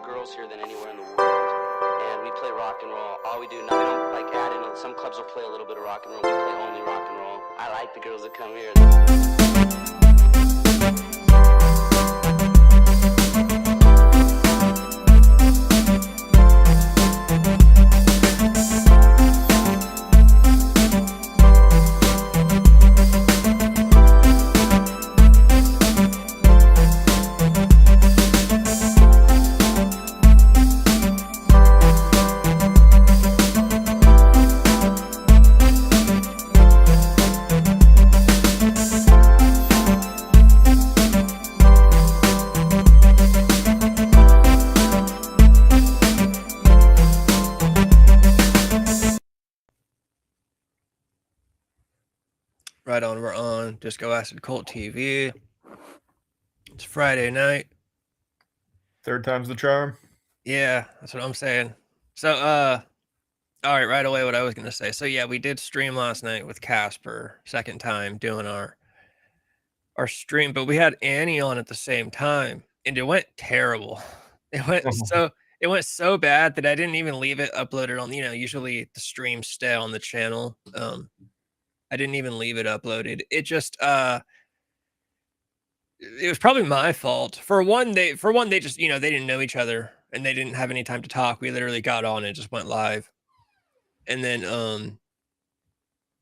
girls here than anywhere in the world, and we play rock and roll. All we do now, we don't like add in. Some clubs will play a little bit of rock and roll. We play only rock and roll. I like the girls that come here. Right on, we're on Disco Acid Cult TV. It's Friday night. Third time's the charm. Yeah, that's what I'm saying. So, all right away, what I was gonna say. So yeah, we did stream last night with Casper, second time doing our stream, but we had Annie on at the same time, and it went terrible. It went so bad that I didn't even leave it uploaded on. Usually the streams stay on the channel. I didn't even leave it uploaded. It just it was probably my fault. For one, they just, they didn't know each other and they didn't have any time to talk. We literally got on and just went live. And then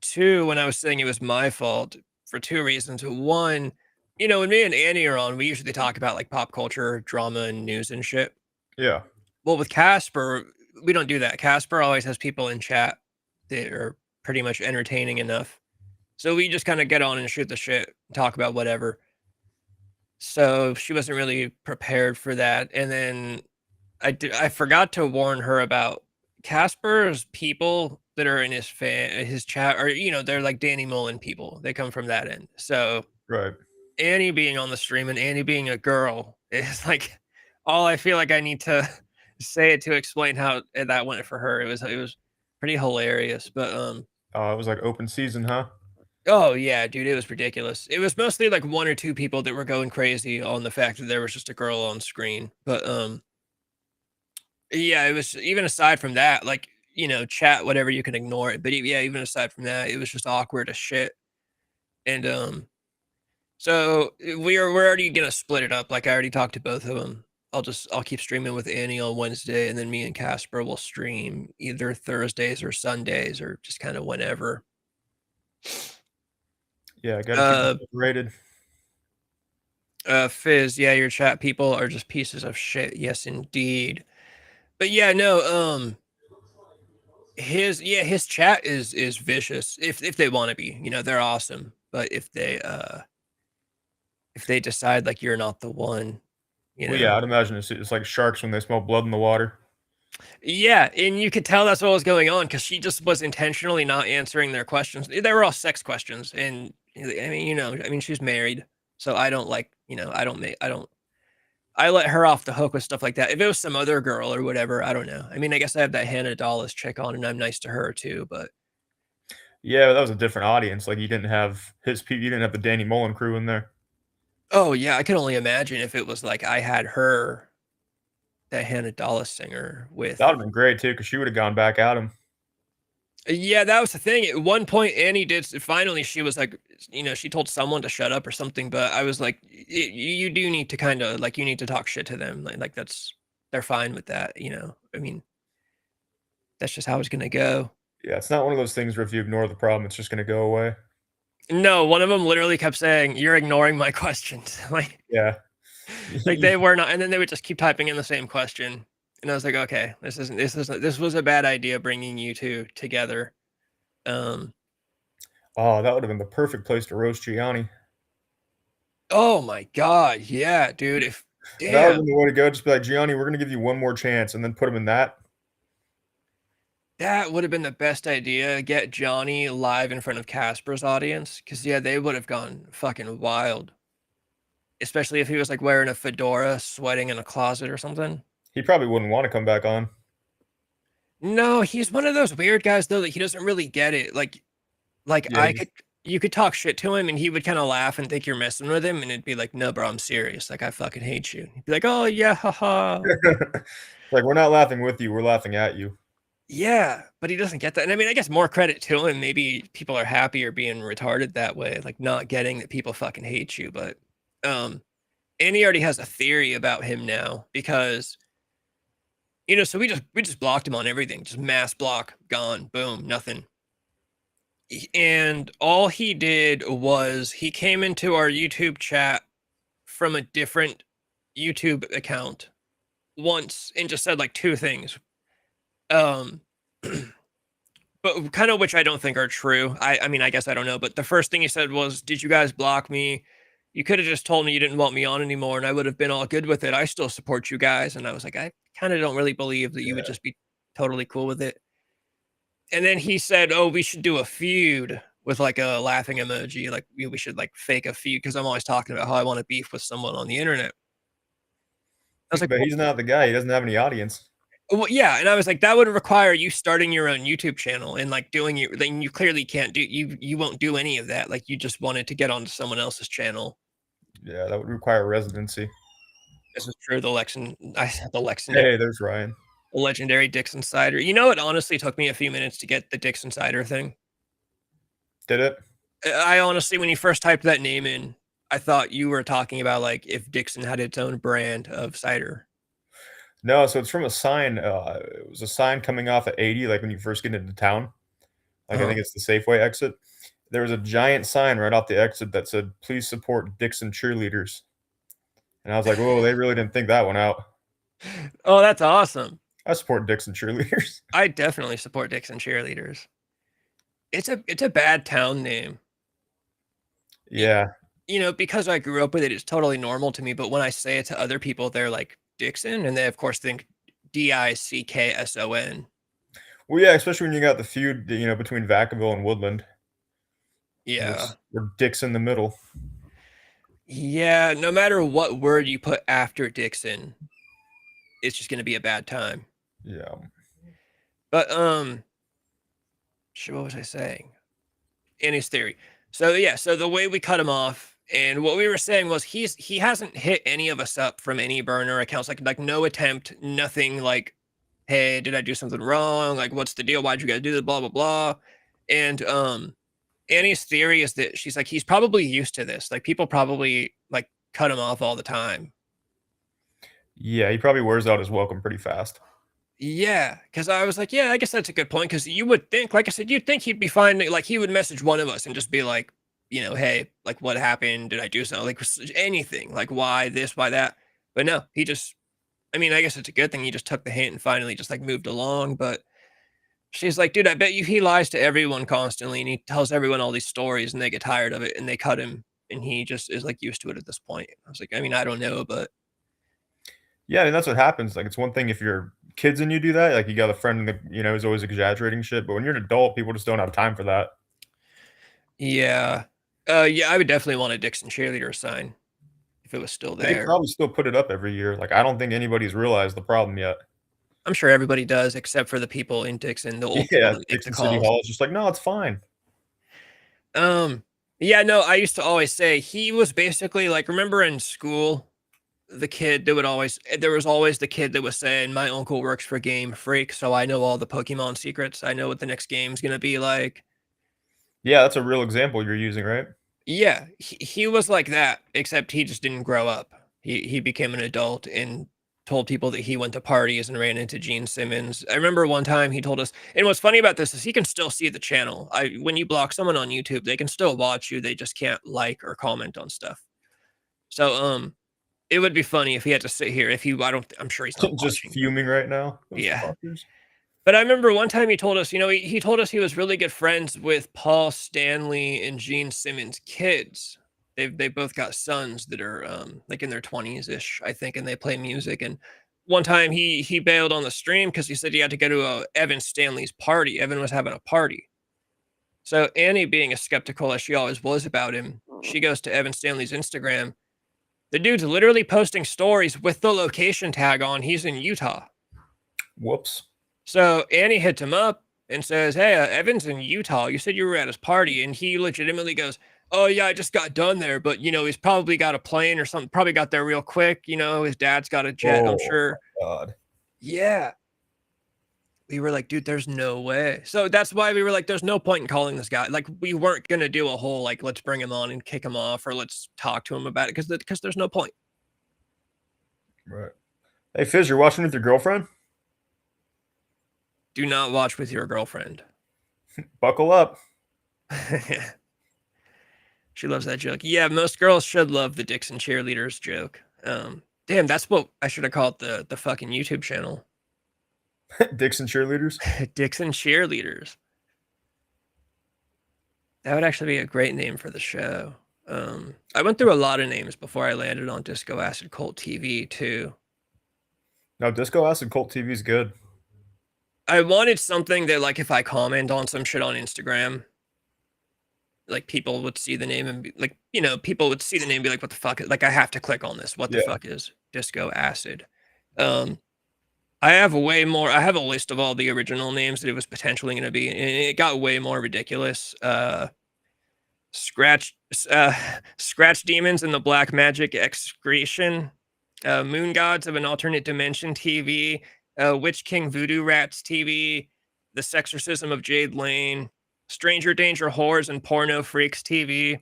two, when I was saying it was my fault for two reasons. One, when me and Annie are on, we usually talk about like pop culture, drama, and news and shit. Yeah. Well, with Casper, we don't do that. Casper always has people in chat that are pretty much entertaining enough. So we just kind of get on and shoot the shit, talk about whatever. So she wasn't really prepared for that. And then I forgot to warn her about Casper's people that are in his chat are, they're like Danny Mullen people. They come from that end. So right. Annie being on the stream and Annie being a girl is like all I feel like I need to say it to explain how that went for her. It was pretty hilarious, but it was like open season, huh? Oh yeah, dude, it was ridiculous. It was mostly like one or two people that were going crazy on the fact that there was just a girl on screen. But yeah, it was, even aside from that, like, chat, whatever, you can ignore it. But yeah, even aside from that, it was just awkward as shit. And so we're already gonna split it up. Like I already talked to both of them. I'll keep streaming with Annie on Wednesday, and then me and Casper will stream either Thursdays or Sundays or just kind of whenever. Yeah, I gotta keep it rated. Fizz, yeah, your chat people are just pieces of shit. Yes, indeed. But yeah, no, his chat is vicious if they want to be. They're awesome. But if they decide like you're not the one, Well, yeah, I'd imagine it's like sharks when they smell blood in the water. Yeah, and you could tell that's what was going on because she just was intentionally not answering their questions. They were all sex questions, and I mean, she's married, so I don't like, I let her off the hook with stuff like that. If it was some other girl or whatever, I don't know. I mean, I guess I have that Hannah Dallas chick on, and I'm nice to her too, but yeah, that was a different audience. Like you didn't have his people, you didn't have the Danny Mullen crew in there. Oh yeah, I can only imagine if it was like I had her, that Hannah Dallas singer with. That would have been great too, because she would have gone back at him. Yeah, that was the thing. At one point, Annie did. Finally, she was like, she told someone to shut up or something. But I was like, you do need to kind of like, you need to talk shit to them. Like they're fine with that. I mean, that's just how it's gonna go. Yeah, it's not one of those things where if you ignore the problem, it's just gonna go away. No, one of them literally kept saying, "You're ignoring my questions." Like, yeah, like they were not, and then they would just keep typing in the same question. And I was like, okay, this was a bad idea bringing you two together. Oh, that would have been the perfect place to roast Gianni. Oh my god, yeah, dude. That would have been the way to go. Just be like, Gianni, we're gonna give you one more chance, and then put him in that. That would have been the best idea. Get Johnny live in front of Casper's audience, because yeah, they would have gone fucking wild. Especially if he was like wearing a fedora, sweating in a closet or something. He probably wouldn't want to come back on. No, he's one of those weird guys though that he doesn't really get it. Like yeah, you could talk shit to him and he would kind of laugh and think you're messing with him, and it'd be like, no, bro, I'm serious. Like, I fucking hate you. He'd be like, oh yeah, haha. Like, we're not laughing with you, we're laughing at you. Yeah, but he doesn't get that. And I mean, I guess more credit to him. Maybe people are happier being retarded that way, like not getting that people fucking hate you. But and he already has a theory about him now because so we just blocked him on everything, just mass block, gone, boom, nothing. And all he did was he came into our YouTube chat from a different YouTube account once and just said like two things. But kind of which I don't think are true. I mean, I guess I don't know. But the first thing he said was, did you guys block me? You could have just told me you didn't want me on anymore and I would have been all good with it. I still support you guys. And I was like, I kind of don't really believe that you would just be totally cool with it. And then he said, oh, we should do a feud with like a laughing emoji. Like we should like fake a feud because I'm always talking about how I want to beef with someone on the internet. I was like, but he's not the guy. He doesn't have any audience. well, yeah, and I was like, that would require you starting your own YouTube channel and like doing your. Then you clearly can't do. You won't do any of that. Like you just wanted to get onto someone else's channel. Yeah, that would require residency. This is true. The Lexington. Hey, there's Ryan. The legendary Dixon Cider. It honestly took me a few minutes to get the Dixon Cider thing. Did it? I honestly, when you first typed that name in, I thought you were talking about like if Dixon had its own brand of cider. No, so it's from a sign. It was a sign coming off at 80, like when you first get into town. Like I think it's the Safeway exit. There was a giant sign right off the exit that said, "Please support Dixon cheerleaders." And I was like, "Whoa, they really didn't think that one out." Oh, that's awesome. I support Dixon cheerleaders. I definitely support Dixon cheerleaders. It's a bad town name. Yeah. Because I grew up with it, it's totally normal to me. But when I say it to other people, they're like Dixon, and they of course think Dickson. Well, yeah, especially when you got the feud, between Vacaville and Woodland. Yeah. Or Dix in the middle. Yeah, no matter what word you put after Dixon, it's just going to be a bad time. Yeah. But what was I saying? Annie's theory. So yeah, so the way we cut him off, and what we were saying was he hasn't hit any of us up from any burner accounts, like no attempt, nothing like, hey, did I do something wrong? Like, what's the deal? Why'd you guys do this? Blah blah blah. And Annie's theory is that she's like, he's probably used to this. Like people probably like cut him off all the time. Yeah, he probably wears out his welcome pretty fast. Yeah, because I was like, yeah, I guess that's a good point. Because you would think, like I said, you'd think he'd be fine. Like he would message one of us and just be like, hey, like what happened? Did I do something? Like anything? Like why this? Why that? But no, he just. I mean, I guess it's a good thing he just took the hint and finally just like moved along. But she's like, dude, I bet you he lies to everyone constantly and he tells everyone all these stories and they get tired of it and they cut him and he just is like used to it at this point. I was like, I mean, I don't know, but. Yeah, I mean, that's what happens. Like, it's one thing if you're kids and you do that, like you got a friend that, is always exaggerating shit. But when you're an adult, people just don't have time for that. Yeah. Yeah, I would definitely want a Dixon cheerleader sign if it was still there. They probably still put it up every year. Like, I don't think anybody's realized the problem yet. I'm sure everybody does, except for the people in Dixon. The old Dixon City Hall is just like, no, it's fine. Yeah, no, I used to always say he was basically like, remember in school, the kid that there was always the kid that was saying, my uncle works for Game Freak, so I know all the Pokemon secrets. I know what the next game's going to be like. Yeah, that's a real example you're using, right? Yeah, he was like that, except he just didn't grow up. He became an adult and told people that he went to parties and ran into Gene Simmons. I remember one time he told us, and what's funny about this is he can still see the channel. When you block someone on YouTube, they can still watch you. They just can't like or comment on stuff. So, it would be funny if he had to sit here. I'm sure he's not just fuming right now. Yeah. Fuckers. But I remember one time he told us, he told us he was really good friends with Paul Stanley and Gene Simmons' kids. They both got sons that are like in their 20s ish, I think, and they play music. And one time he bailed on the stream because he said he had to go to Evan Stanley's party. Evan was having a party. So Annie, being as skeptical as she always was about him, she goes to Evan Stanley's Instagram. The dude's literally posting stories with the location tag on. He's in Utah. Whoops. So Annie hits him up and says, "Hey, Evan's in Utah. You said you were at his party," and he legitimately goes, "Oh yeah, I just got done there, but he's probably got a plane or something. Probably got there real quick. His dad's got a jet. I'm Oh sure." God. Yeah. We were like, dude, there's no way. So that's why we were like, there's no point in calling this guy. Like, we weren't gonna do a whole like, let's bring him on and kick him off, or let's talk to him about it, because there's no point. Right. Hey Fizz, you're watching with your girlfriend? Do not watch with your girlfriend. Buckle up. She loves that joke. Yeah, most girls should love the Dixon cheerleaders joke. Damn, that's what I should have called the fucking YouTube channel. Dixon cheerleaders. Dixon cheerleaders. That would actually be a great name for the show. I went through a lot of names before I landed on Disco Acid Cult TV too. No, Disco Acid Cult TV is good. I wanted something that, like, if I comment on some shit on Instagram, like, people would see the name and be like, people would see the name and be like, what the fuck? Like, I have to click on this. What the fuck is Disco Acid? I have a list of all the original names that it was potentially going to be, and it got way more ridiculous. Scratch Demons and the Black Magic Excretion, Moon Gods of an Alternate Dimension TV, Witch King Voodoo Rats TV, The Sexorcism of Jade Lane, Stranger Danger Whores and Porno Freaks TV.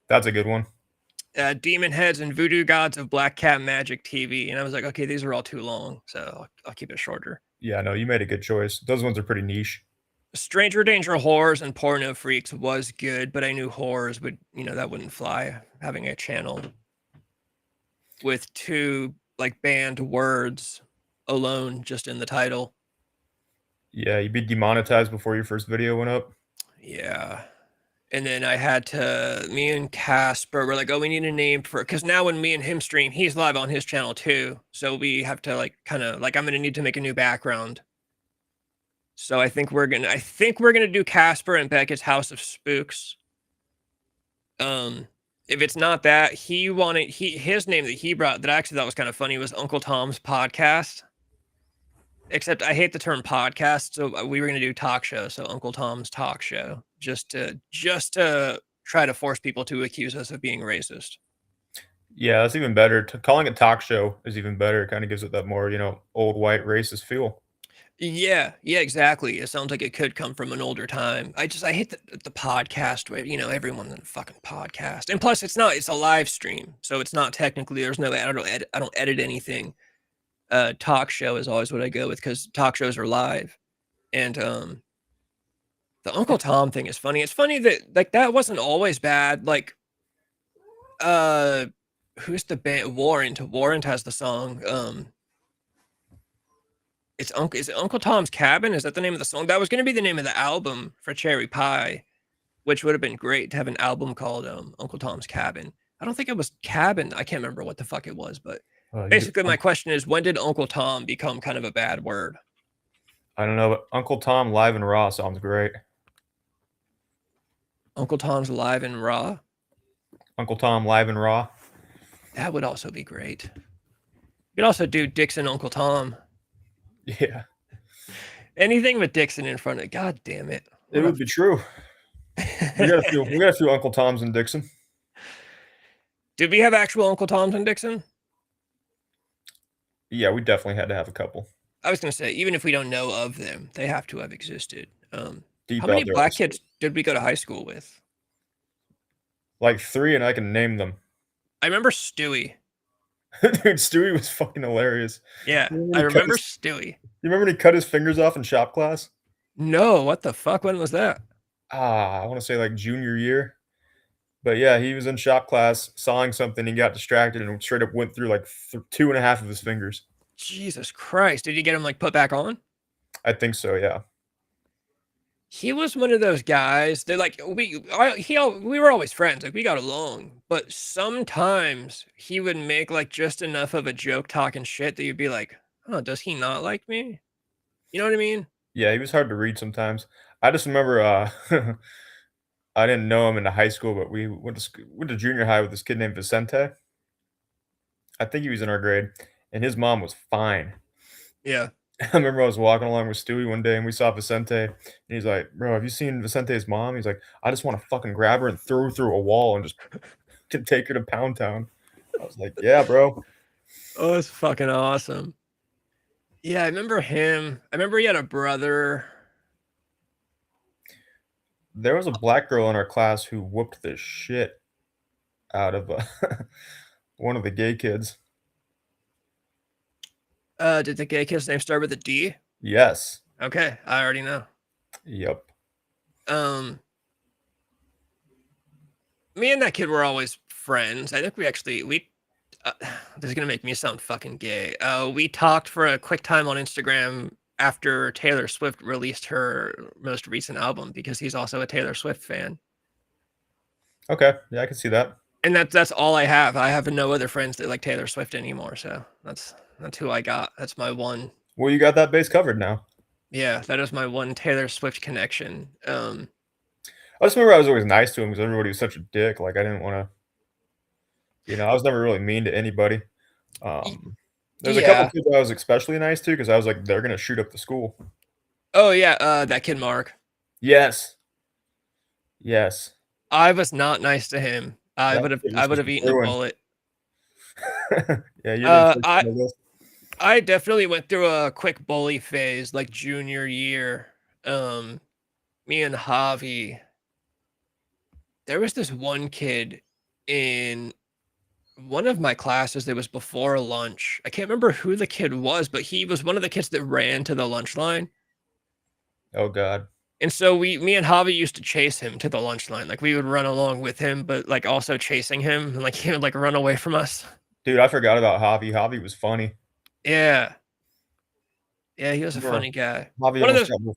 That's a good one. Demon Heads and Voodoo Gods of Black Cat Magic TV. And I was like, okay, these are all too long, so I'll keep it shorter. Yeah, no, you made a good choice. Those ones are pretty niche. Stranger Danger Whores and Porno Freaks was good, but I knew whores would, that wouldn't fly. Having a channel with two like banned words alone just in the title. Yeah, you'd be demonetized before your first video went up. Yeah. And then me and Casper were like, oh, we need a name for it. Because now when me and him stream, he's live on his channel too. So we have to I'm going to need to make a new background. So I think we're going to do Casper and Beckett's House of Spooks. If it's not that, his name that he brought that I actually thought was kind of funny was Uncle Tom's Podcast. Except I hate the term podcast, so we were going to do talk show. So Uncle Tom's Talk Show, just to try to force people to accuse us of being racist. Yeah, that's even better. Calling it talk show is even better. It kind of gives it that more, old white racist feel. Yeah, exactly. It sounds like it could come from an older time. I hate the podcast where, everyone's in a fucking podcast. And plus it's a live stream. So it's not technically, I don't edit anything. Talk show is always what I go with, because talk shows are live. And the Uncle Tom thing is funny. It's funny that that wasn't always bad. Like, who's the band? Warrant has the song. Is it Uncle Tom's Cabin? Is that the name of the song? That was going to be the name of the album for Cherry Pie, which would have been great to have an album called Uncle Tom's Cabin. I don't think it was Cabin. I can't remember what the fuck it was, but basically my question is, when did Uncle Tom become kind of a bad word? I don't know, but Uncle Tom Live and Raw sounds great. Uncle Tom's Live and Raw? Uncle Tom Live and Raw. That would also be great. You could also do Dixon Uncle Tom. Yeah. Anything with Dixon in front of it. God damn it. It would be true. We got a few Uncle Toms in Dixon. Did we have actual Uncle Toms in Dixon? Yeah, we definitely had to have a couple. I was going to say, even if we don't know of them, they have to have existed. How many black kids did we go to high school with? Like 3, and I can name them. I remember Stewie. Dude, Stewie was fucking hilarious. Yeah, I remember Stewie. You remember when he cut his fingers off in shop class? No, what the fuck? When was that? I want to say like junior year. But yeah, he was in shop class sawing something. He got distracted and straight up went through like 2.5 of his fingers. Jesus Christ. Did you get him like put back on? I think so, yeah. He was one of those guys that like we were always friends. Like we got along, but sometimes he would make like just enough of a joke talking shit that you'd be like, oh, does he not like me? You know what I mean? Yeah, he was hard to read sometimes. I just remember I didn't know him in high school, but we went to junior high with this kid named Vicente. I think he was in our grade, and his mom was fine. Yeah. I remember I was walking along with Stewie one day and we saw Vicente, and he's like, "Bro, have you seen Vicente's mom?" He's like, "I just want to fucking grab her and throw her through a wall and just to take her to Pound Town." I was like, "Yeah, bro." Oh, it's fucking awesome. Yeah, I remember him. I remember he had a brother. There was a black girl in our class who whooped the shit out of one of the gay kids. Did the gay kid's name start with a D? Yes. Okay, I already know. Yep. Me and that kid were always friends. I think we this is gonna make me sound fucking gay. We talked for a quick time on Instagram after Taylor Swift released her most recent album because he's also a Taylor Swift fan. Okay. Yeah, I can see that. And that's all I have. I have no other friends that like Taylor Swift anymore, so that's who I got. That's my one. Well, you got that base covered now. Yeah, that is my one Taylor Swift connection. I just remember I was always nice to him because everybody was such a dick. Like I didn't want to, I was never really mean to anybody. There's a couple Yeah. kids I was especially nice to because I was like, they're gonna shoot up the school. Oh yeah, that kid Mark. Yes. Yes. I was not nice to him. I That would have kid I was would just have eaten a ruined. bullet. Yeah, you're the first I on the list. I definitely went through a quick bully phase like junior year. Me and Javi. There was this one kid in one of my classes that was before lunch. I can't remember who the kid was, but he was one of the kids that ran to the lunch line. Oh God. And so me and Javi used to chase him to the lunch line. Like we would run along with him, but like also chasing him, and like he would like run away from us. Dude, I forgot about Javi. Javi was funny. Yeah. Yeah, he was a Remember funny guy. Javi One of almost those. got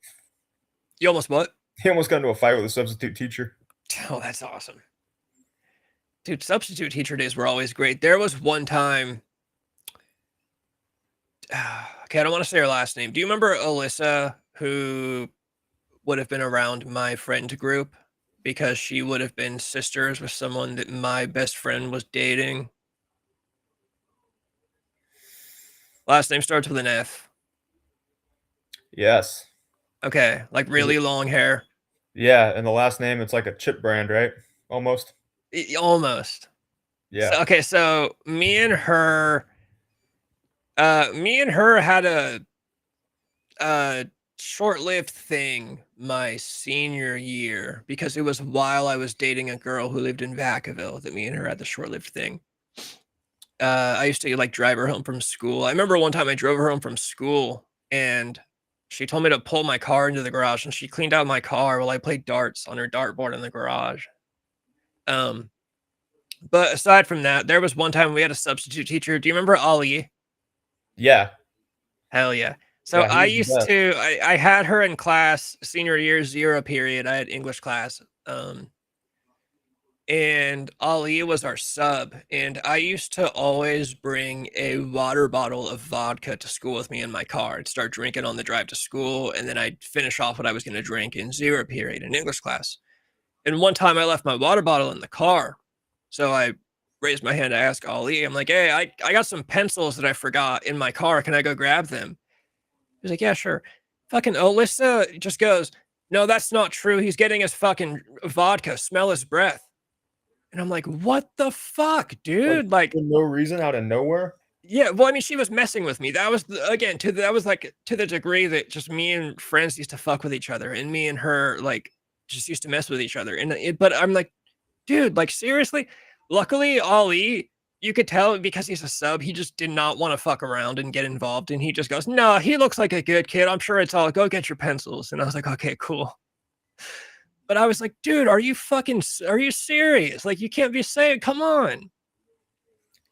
You almost what? he almost got into a fight with a substitute teacher. Oh, that's awesome. Dude, substitute teacher days were always great. There was one time. Okay, I don't want to say her last name. Do you remember Alyssa, who would have been around my friend group because she would have been sisters with someone that my best friend was dating? Last name starts with an F. Yes. Okay, like really long hair. Yeah, and the last name it's like a chip brand, right? Almost. Almost. Yeah. So, okay, so me and her had a short-lived thing my senior year because it was while I was dating a girl who lived in Vacaville that me and her had the short-lived thing. I used to like drive her home from school. I remember one time I drove her home from school and she told me to pull my car into the garage and she cleaned out my car while I played darts on her dartboard in the garage. But aside from that, there was one time we had a substitute teacher. Do you remember Ali? Yeah. Hell yeah. So Yeah, he I was the used best. to I had her in class senior year 0 period. I had English class. And Ali was our sub, and I used to always bring a water bottle of vodka to school with me in my car. I'd start drinking on the drive to school, and then I'd finish off what I was going to drink in 0 period in English class. And one time I left my water bottle in the car. So I raised my hand to ask Ali. I'm like, hey, I got some pencils that I forgot in my car. Can I go grab them? He's like, yeah, sure. Fucking Alyssa just goes, no, that's not true. He's getting his fucking vodka. Smell his breath. And I'm like, what the fuck, dude? Like, for no reason out of nowhere. yeah, well, I mean, she was messing with me. That was again that was like to the degree that just me and friends used to fuck with each other, and me and her like just used to mess with each other. But I'm like, dude, like seriously. Luckily, Ali, you could tell because he's a sub, he just did not want to fuck around and get involved, and he just goes, "No, he looks like a good kid. I'm sure it's all. Go get your pencils." And I was like, "Okay, cool." But I was like, dude, are you serious? Like, you can't be saying, come on.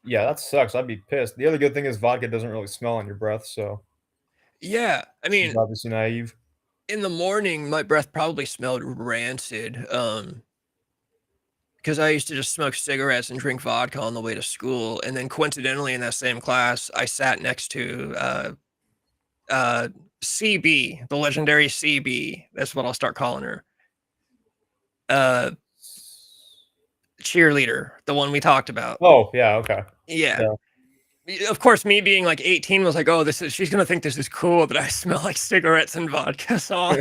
Yeah, that sucks. I'd be pissed. The other good thing is vodka doesn't really smell on your breath, so Yeah. I she's mean, obviously naive. in the morning, my breath probably smelled rancid. Because I used to just smoke cigarettes and drink vodka on the way to school. And then coincidentally in that same class, I sat next to CB, the legendary CB. That's what I'll start calling her. Cheerleader, the one we talked about. Oh, yeah, okay. Yeah. Yeah. of course, me being like 18 was like, oh, she's gonna think this is cool that I smell like cigarettes and vodka sauce.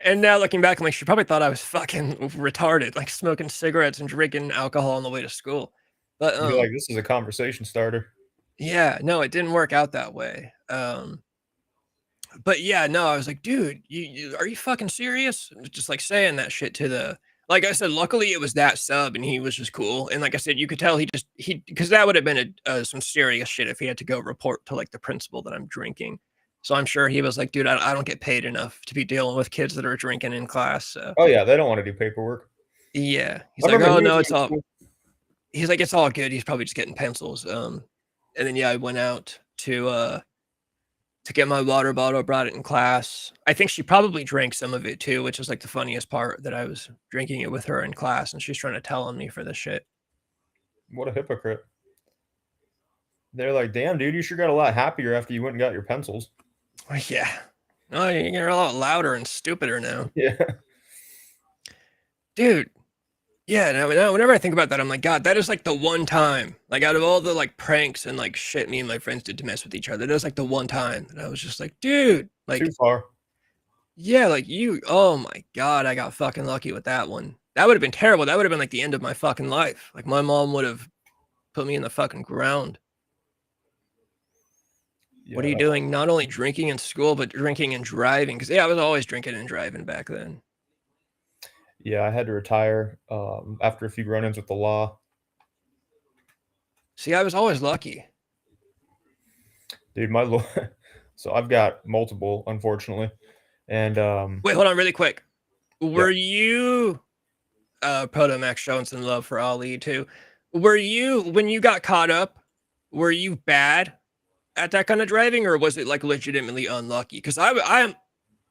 And now looking back, I'm like, she probably thought I was fucking retarded, like smoking cigarettes and drinking alcohol on the way to school. But You're like, this is a conversation starter. yeah, no, it didn't work out that way. But yeah, no, I was like, dude, are you fucking serious? Just like saying that shit to the, like I said, luckily it was that sub and he was just cool. And like I said, you could tell because that would have been some serious shit if he had to go report to like the principal that I'm drinking. So I'm sure he was like, dude, I don't get paid enough to be dealing with kids that are drinking in class. So Oh yeah, they don't want to do paperwork. yeah, he's I like, remember oh he no, was it's all. cool. He's like, it's all good. He's probably just getting pencils. And then yeah, I went out to get my water bottle, brought it in class. I think she probably drank some of it too, which was like the funniest part that I was drinking it with her in class and she's trying to tell on me for this shit. What a hypocrite. They're like, damn, dude, you sure got a lot happier after you went and got your pencils. Yeah. Oh, you're a lot louder and stupider now. Yeah. Dude. Yeah, now whenever I think about that, I'm like, God, that is like the one time, like out of all the like pranks and like shit me and my friends did to mess with each other, that was like the one time that I was just like, dude, like Too far. yeah, like oh my God, I got fucking lucky with that one. That would have been terrible. That would have been like the end of my fucking life. Like my mom would have put me in the fucking ground. Yeah, What are you doing? Not only drinking in school, but drinking and driving. Because yeah, I was always drinking and driving back then. Yeah, I had to retire after a few run-ins with the law. See, I was always lucky. Dude, so I've got multiple, unfortunately. And wait, hold on really quick. Were you Proto Max showing some love for Ali too? Were you, when you got caught up, were you bad at that kind of driving, or was it like legitimately unlucky? Because I'm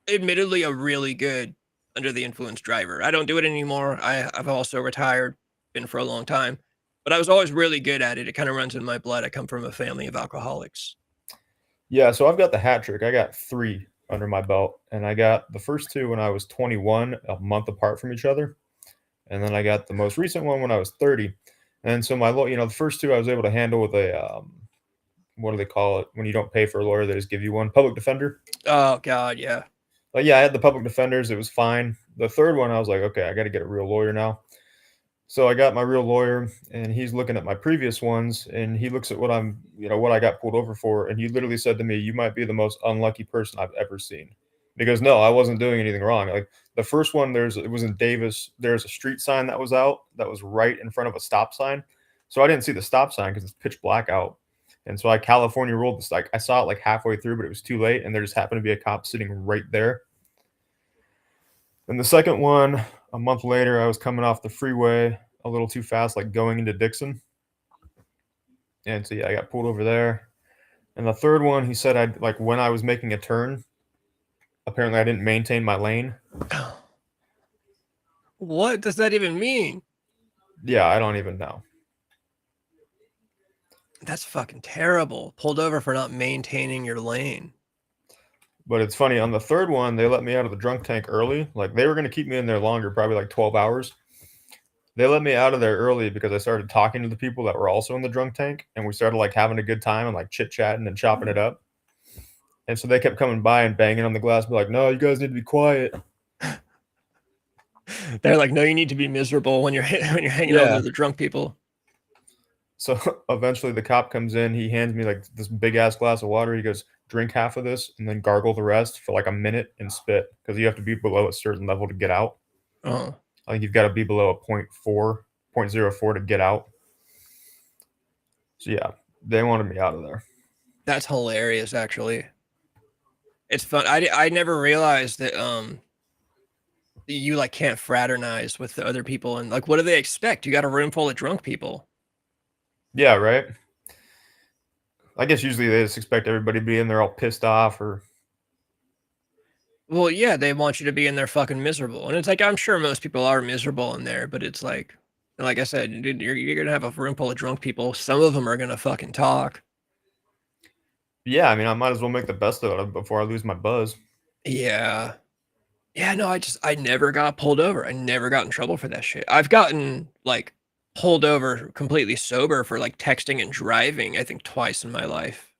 admittedly a really good under the influence driver. I don't do it anymore. I've also retired, been for a long time, but I was always really good at it. It kind of runs in my blood. I come from a family of alcoholics. yeah, so I've got the hat trick. I got 3 under my belt, and I got the first 2 when I was 21, a month apart from each other. And then I got the most recent one when I was 30. And so the first 2 I was able to handle with a what do they call it when you don't pay for a lawyer? They just give you one, public defender. Oh God, yeah. But yeah, I had the public defenders. It was fine. The third one, I was like, okay, I got to get a real lawyer now. So I got my real lawyer, and he's looking at my previous ones, and he looks at what I got pulled over for, and he literally said to me, "You might be the most unlucky person I've ever seen." Because no, I wasn't doing anything wrong. Like the first one, it was in Davis. There's a street sign that was out that was right in front of a stop sign. So I didn't see the stop sign because it's pitch black out. And so I California rolled this. Like I saw it like halfway through, but it was too late, and there just happened to be a cop sitting right there. And the second one, a month later, I was coming off the freeway a little too fast, like going into Dixon. And so yeah, I got pulled over there. And the third one, he said when I was making a turn, apparently I didn't maintain my lane. What does that even mean? Yeah, I don't even know. That's fucking terrible. Pulled over for not maintaining your lane. But it's funny, on the third one, they let me out of the drunk tank early. Like they were going to keep me in there longer, probably like 12 hours. They let me out of there early because I started talking to the people that were also in the drunk tank, and we started like having a good time and like chit-chatting and chopping it up. And so they kept coming by and banging on the glass, be like, "No, you guys need to be quiet." They're like, "No, you need to be miserable when you're hanging out with the drunk people." So eventually the cop comes in, he hands me like this big ass glass of water. He goes, "Drink half of this and then gargle the rest for like a minute and spit, because you have to be below a certain level to get out." Oh. I think you've got to be below a 0.04 to get out. So yeah, they wanted me out of there. That's hilarious, actually. It's fun. I never realized that you like can't fraternize with the other people, and like what do they expect? You got a room full of drunk people. Yeah, right. I guess usually they just expect everybody to be in there all pissed off or. Well, yeah, they want you to be in there fucking miserable. And it's like, I'm sure most people are miserable in there, but it's like I said, dude, you're going to have a room full of drunk people. Some of them are going to fucking talk. Yeah, I mean, I might as well make the best of it before I lose my buzz. Yeah. Yeah, no, I never got pulled over. I never got in trouble for that shit. I've gotten like pulled over completely sober for like texting and driving, I think twice in my life,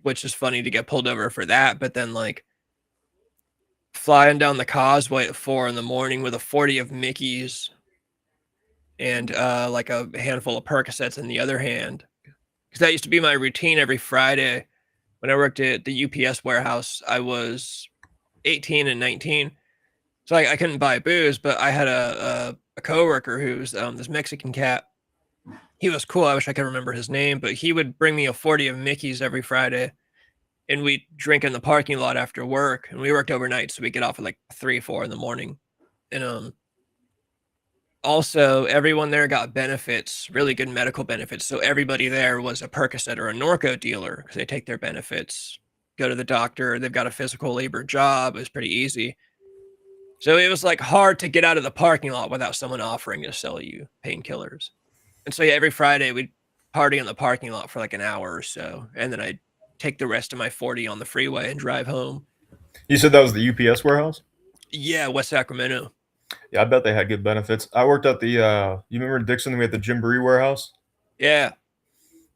which is funny to get pulled over for that. But then like flying down the causeway at 4 a.m. with a 40 of Mickey's and like a handful of Percocets in the other hand. Because that used to be my routine every Friday when I worked at the UPS warehouse. I was 18 and 19. So I couldn't buy booze, but I had a coworker who's this Mexican cat. He was cool. I wish I could remember his name, but he would bring me a 40 of Mickey's every Friday, and we'd drink in the parking lot after work. And we worked overnight, so we get off at like 3, 4 in the morning. And also everyone there got benefits, really good medical benefits. So everybody there was a Percocet or a Norco dealer because they take their benefits, go to the doctor. They've got a physical labor job. It was pretty easy. So it was like hard to get out of the parking lot without someone offering to sell you painkillers. And so yeah, every Friday we'd party in the parking lot for like an hour or so, and then I'd take the rest of my 40 on the freeway and drive home. You said that was the UPS warehouse? Yeah, West Sacramento. Yeah, I bet they had good benefits. I worked at the you remember in Dixon we had the Gymboree warehouse? Yeah.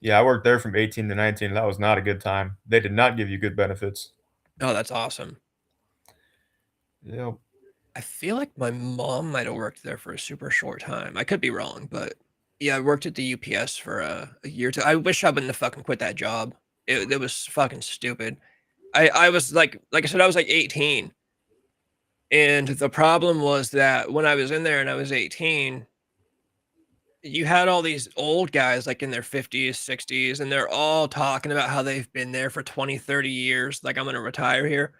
Yeah, I worked there from 18 to 19. That was not a good time. They did not give you good benefits. Oh, that's awesome. Yep. I feel like my mom might have worked there for a super short time. I could be wrong, but yeah, I worked at the UPS for a year or two. I wish I wouldn't have fucking quit that job. It was fucking stupid. I was like I said, I was like 18. And the problem was that when I was in there and I was 18, you had all these old guys like in their 50s, 60s, and they're all talking about how they've been there for 20, 30 years. Like, I'm going to retire here,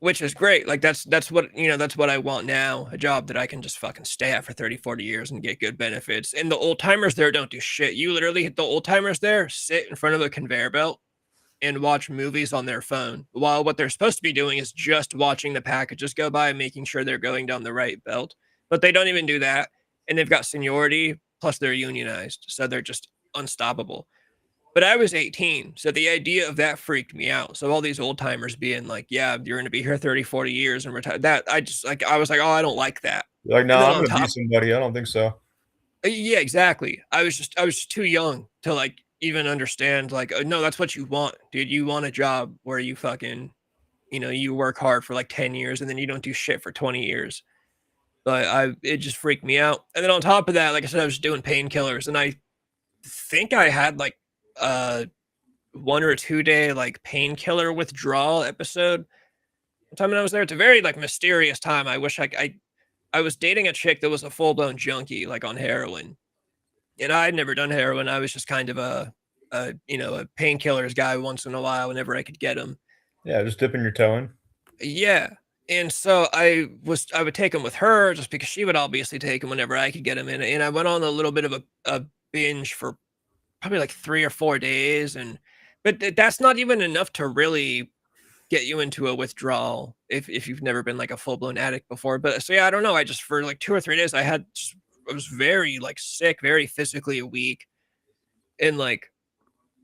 which is great. Like, that's what, that's what I want now. A job that I can just fucking stay at for 30, 40 years and get good benefits. And the old timers there don't do shit. You literally, the old timers there sit in front of a conveyor belt and watch movies on their phone, while what they're supposed to be doing is just watching the packages go by and making sure they're going down the right belt. But they don't even do that. And they've got seniority, plus they're unionized. So they're just unstoppable. But I was 18. So the idea of that freaked me out. So all these old timers being like, yeah, you're going to be here 30, 40 years and retire. That I was like, oh, I don't like that. You're like, no, I'm going to be somebody. I don't think so. Yeah, exactly. I was just too young to like even understand, like, no, that's what you want, dude. You want a job where you fucking, you work hard for like 10 years and then you don't do shit for 20 years. But it just freaked me out. And then on top of that, like I said, I was doing painkillers, and I think I had like 1 or 2 day like painkiller withdrawal episode. The time when I was there, it's a very like mysterious time. I wish I was dating a chick that was a full blown junkie, like on heroin. And I had never done heroin. I was just kind of a painkillers guy once in a while whenever I could get them. Yeah, just dipping your toe in. Yeah. And so I would take them with her just because she would obviously take them whenever I could get them in. And I went on a little bit of a binge for probably like 3 or 4 days. But that's not even enough to really get you into a withdrawal if you've never been like a full blown addict before. But so, yeah, I don't know. I just, for like 2 or 3 days, I was very like sick, very physically weak. And like,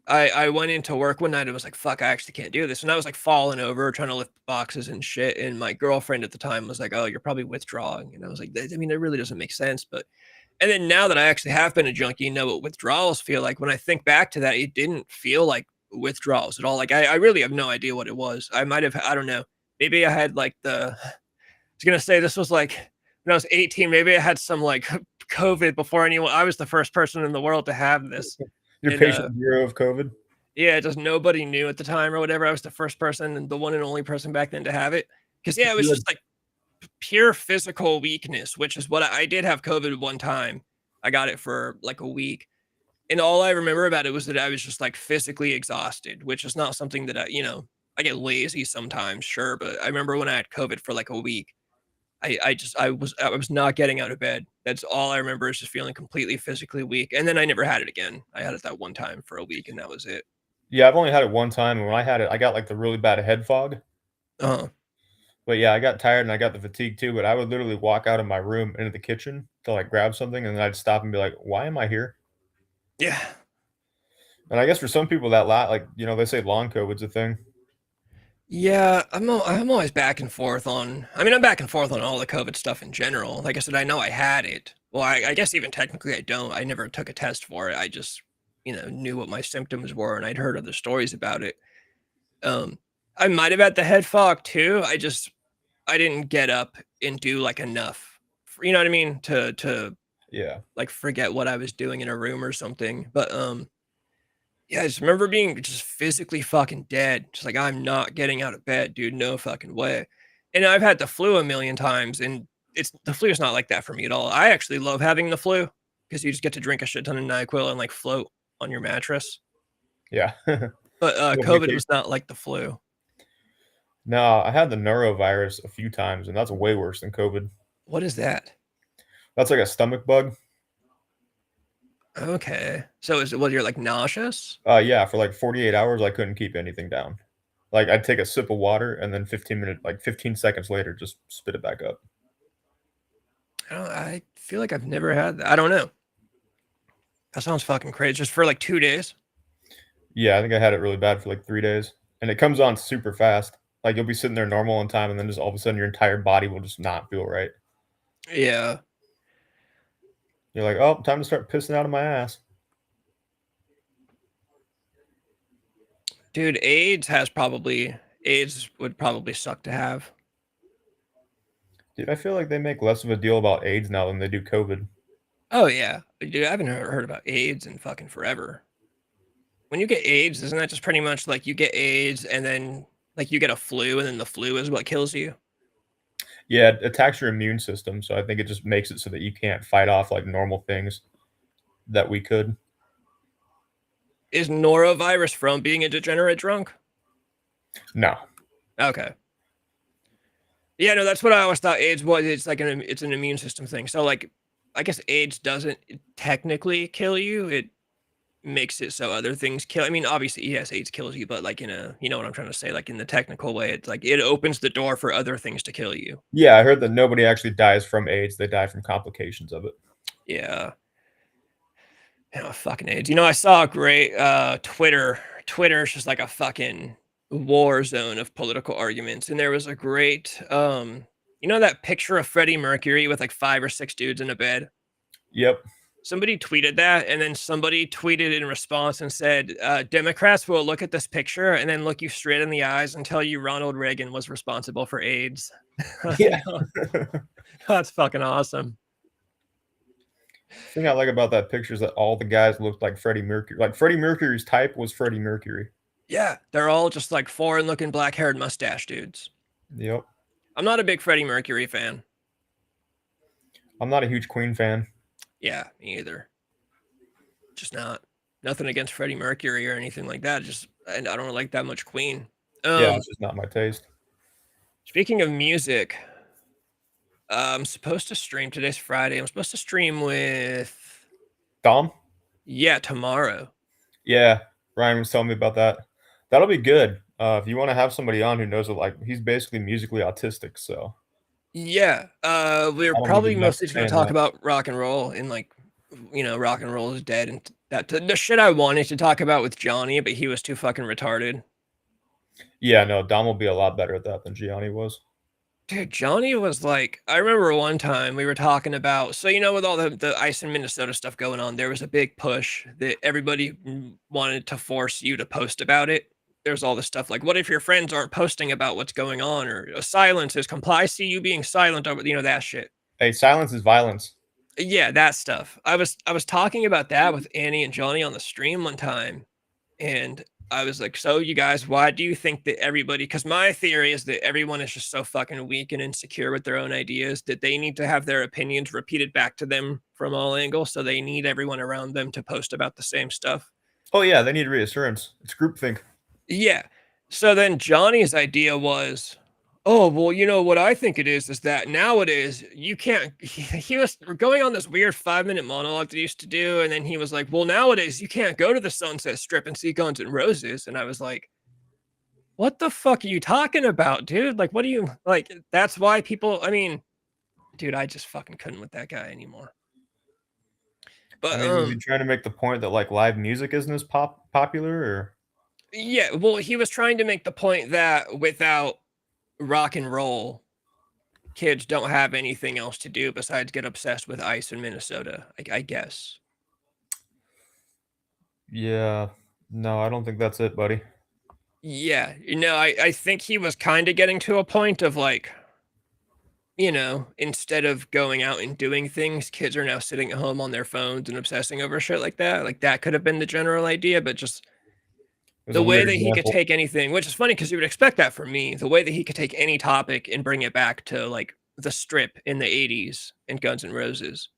I went into work one night and was like, fuck, I actually can't do this. And I was like falling over, trying to lift boxes and shit. And my girlfriend at the time was like, oh, you're probably withdrawing. And I was like, I mean, it really doesn't make sense. But, and then now that I actually have been a junkie and know what withdrawals feel like, when I think back to that, it didn't feel like withdrawals at all. Like, I really have no idea what it was. I might have, I don't know. Maybe I had like I was going to say this was like when I was 18, maybe I had some like COVID before anyone. I was the first person in the world to have this. Your patient zero of COVID? Yeah, just nobody knew at the time or whatever. I was the first person and the one and only person back then to have it. Because, yeah, it was just like pure physical weakness, which is what I did have COVID one time. I got it for like a week. And all I remember about it was that I was just like physically exhausted, which is not something that I get lazy sometimes, sure. But I remember when I had COVID for like a week, I was not getting out of bed. That's all I remember, is just feeling completely physically weak. And then I never had it again. I had it that one time for a week, and that was it. Yeah, I've only had it one time. And when I had it, I got like the really bad head fog. Uh-huh. But yeah, I got tired and I got the fatigue too. But I would literally walk out of my room into the kitchen to like grab something, and then I'd stop and be like, "Why am I here?" Yeah. And I guess for some people that they say long COVID's a thing. Yeah, I'm always back and forth on. I mean, I'm back and forth on all the COVID stuff in general. Like I said, I know I had it, Well, I guess even technically I don't. I never took a test for it. I just, knew what my symptoms were, and I'd heard other stories about it. I might have had the head fog too. I didn't get up and do like enough. You know what I mean? To Yeah. like forget what I was doing in a room or something. But yeah, I just remember being just physically fucking dead. Just like, I'm not getting out of bed, dude. No fucking way. And I've had the flu a million times, and the flu is not like that for me at all. I actually love having the flu because you just get to drink a shit ton of NyQuil and like float on your mattress. Yeah. But Little COVID vacation. was not like the flu. No, I had the norovirus a few times, and that's way worse than COVID. What is that? That's like a stomach bug. Okay. So you're like nauseous? Yeah, for like 48 hours, I couldn't keep anything down. Like I'd take a sip of water, and then 15 seconds later, just spit it back up. I feel like I've never had that. I don't know. That sounds fucking crazy. Just for like 2 days? Yeah, I think I had it really bad for like 3 days, and it comes on super fast. Like you'll be sitting there normal on time, and then just all of a sudden your entire body will just not feel right. Yeah. You're like, oh, time to start pissing out of my ass. Dude, AIDS would probably suck to have. Dude, I feel like they make less of a deal about AIDS now than they do COVID. Oh yeah. Dude, I haven't heard about AIDS in fucking forever. When you get AIDS, isn't that just pretty much like you get AIDS and then like you get a flu and then the flu is what kills you? Yeah, it attacks your immune system, so I think it just makes it so that you can't fight off like normal things that we could. Is norovirus from being a degenerate drunk? No. Okay. Yeah, no, that's what I always thought AIDS was. It's like it's an immune system thing. So like, I guess AIDS doesn't technically kill you. It makes it so other things kill. I mean, obviously, yes, AIDS kills you, but like you know what I'm trying to say? Like in the technical way, it's like it opens the door for other things to kill you. Yeah, I heard that nobody actually dies from AIDS, they die from complications of it. Yeah. Fucking AIDS. I saw a great Twitter. Twitter's just like a fucking war zone of political arguments. And there was a great that picture of Freddie Mercury with like 5 or 6 dudes in a bed? Yep. Somebody tweeted that, and then somebody tweeted in response and said, Democrats will look at this picture and then look you straight in the eyes and tell you Ronald Reagan was responsible for AIDS. Yeah. That's fucking awesome. The thing I like about that picture is that all the guys looked like Freddie Mercury. Like Freddie Mercury's type was Freddie Mercury. Yeah, they're all just like foreign-looking black-haired mustache dudes. Yep. I'm not a big Freddie Mercury fan. I'm not a huge Queen fan. Yeah, me either. Just not. Nothing against Freddie Mercury or anything like that. And I don't like that much Queen. Yeah, it's just not my taste. Speaking of music, I'm supposed to stream. Today's Friday. I'm supposed to stream with Dom? Yeah, tomorrow. Yeah, Ryan was telling me about that. That'll be good. If you want to have somebody on who knows it, like he's basically musically autistic, so Yeah, we're I don't probably even mostly just gonna understand talk that. about rock and roll and like, rock and roll is dead and that the shit I wanted to talk about with Johnny, but he was too fucking retarded. Yeah, no, Dom will be a lot better at that than Gianni was. Dude, Johnny was like, I remember one time we were talking about, so with all the ice and Minnesota stuff going on, there was a big push that everybody wanted to force you to post about it. There's all this stuff like, what if your friends aren't posting about what's going on, or silence is comply? I see you being silent over, that shit. Hey, silence is violence. Yeah, that stuff. I was talking about that with Annie and Johnny on the stream one time, and I was like, so you guys, why do you think that everybody, because my theory is that everyone is just so fucking weak and insecure with their own ideas that they need to have their opinions repeated back to them from all angles. So they need everyone around them to post about the same stuff. Oh yeah, they need reassurance. It's groupthink. Yeah. So then Johnny's idea was, oh, well, what I think it is that nowadays you can't, he was going on this weird 5-minute monologue that he used to do. And then he was like, well, nowadays you can't go to the Sunset Strip and see Guns N' Roses. And I was like, what the fuck are you talking about, dude? Like, what do you, like, that's why people, I mean, dude, I just fucking couldn't with that guy anymore. But, I mean, was he trying to make the point that like live music isn't as popular or? Yeah, well, he was trying to make the point that without rock and roll, kids don't have anything else to do besides get obsessed with ice in Minnesota, I guess. Yeah. No, I don't think that's it, buddy. Yeah, I think he was kind of getting to a point of like, instead of going out and doing things, kids are now sitting at home on their phones and obsessing over shit like that. Like that could have been the general idea, but just It was the a way weird that he could example. take anything, which is funny because you would expect that from me, the way that he could take any topic and bring it back to like the strip in the 80s and Guns N' Roses.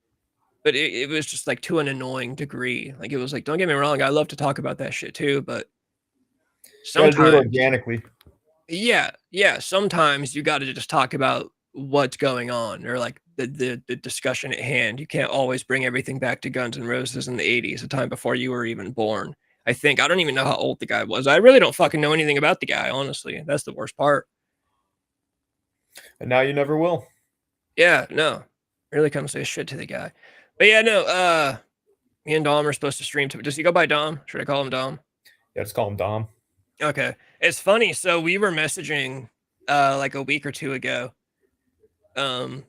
But it was just like to an annoying degree. Like it was like, don't get me wrong, I love to talk about that shit too, but Gotta do it sometimes, organically. yeah, sometimes you got to just talk about what's going on or like the discussion at hand. You can't always bring everything back to Guns N' Roses in the 80s, a time before you were even born. I don't even know how old the guy was. I really don't fucking know anything about the guy, honestly. That's the worst part. And now you never will. Yeah, no. Really come say shit to the guy. But yeah, no, me and Dom are supposed to stream to. Does he go by Dom? Should I call him Dom? Yeah, just call him Dom. Okay. It's funny. So we were messaging like a week or two ago. So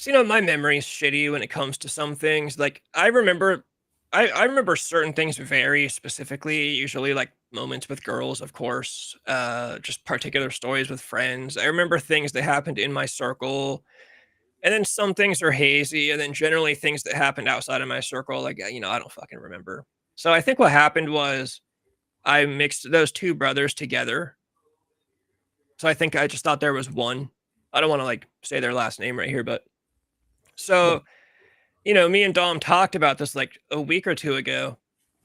my memory's shitty when it comes to some things. Like I remember certain things very specifically, usually like moments with girls, of course, just particular stories with friends. I remember things that happened in my circle, and then some things are hazy, and then generally things that happened outside of my circle, like I don't fucking remember. So I think what happened was I mixed those two brothers together. So I think I just thought there was one. I don't want to like say their last name right here, but so me and Dom talked about this like a week or two ago.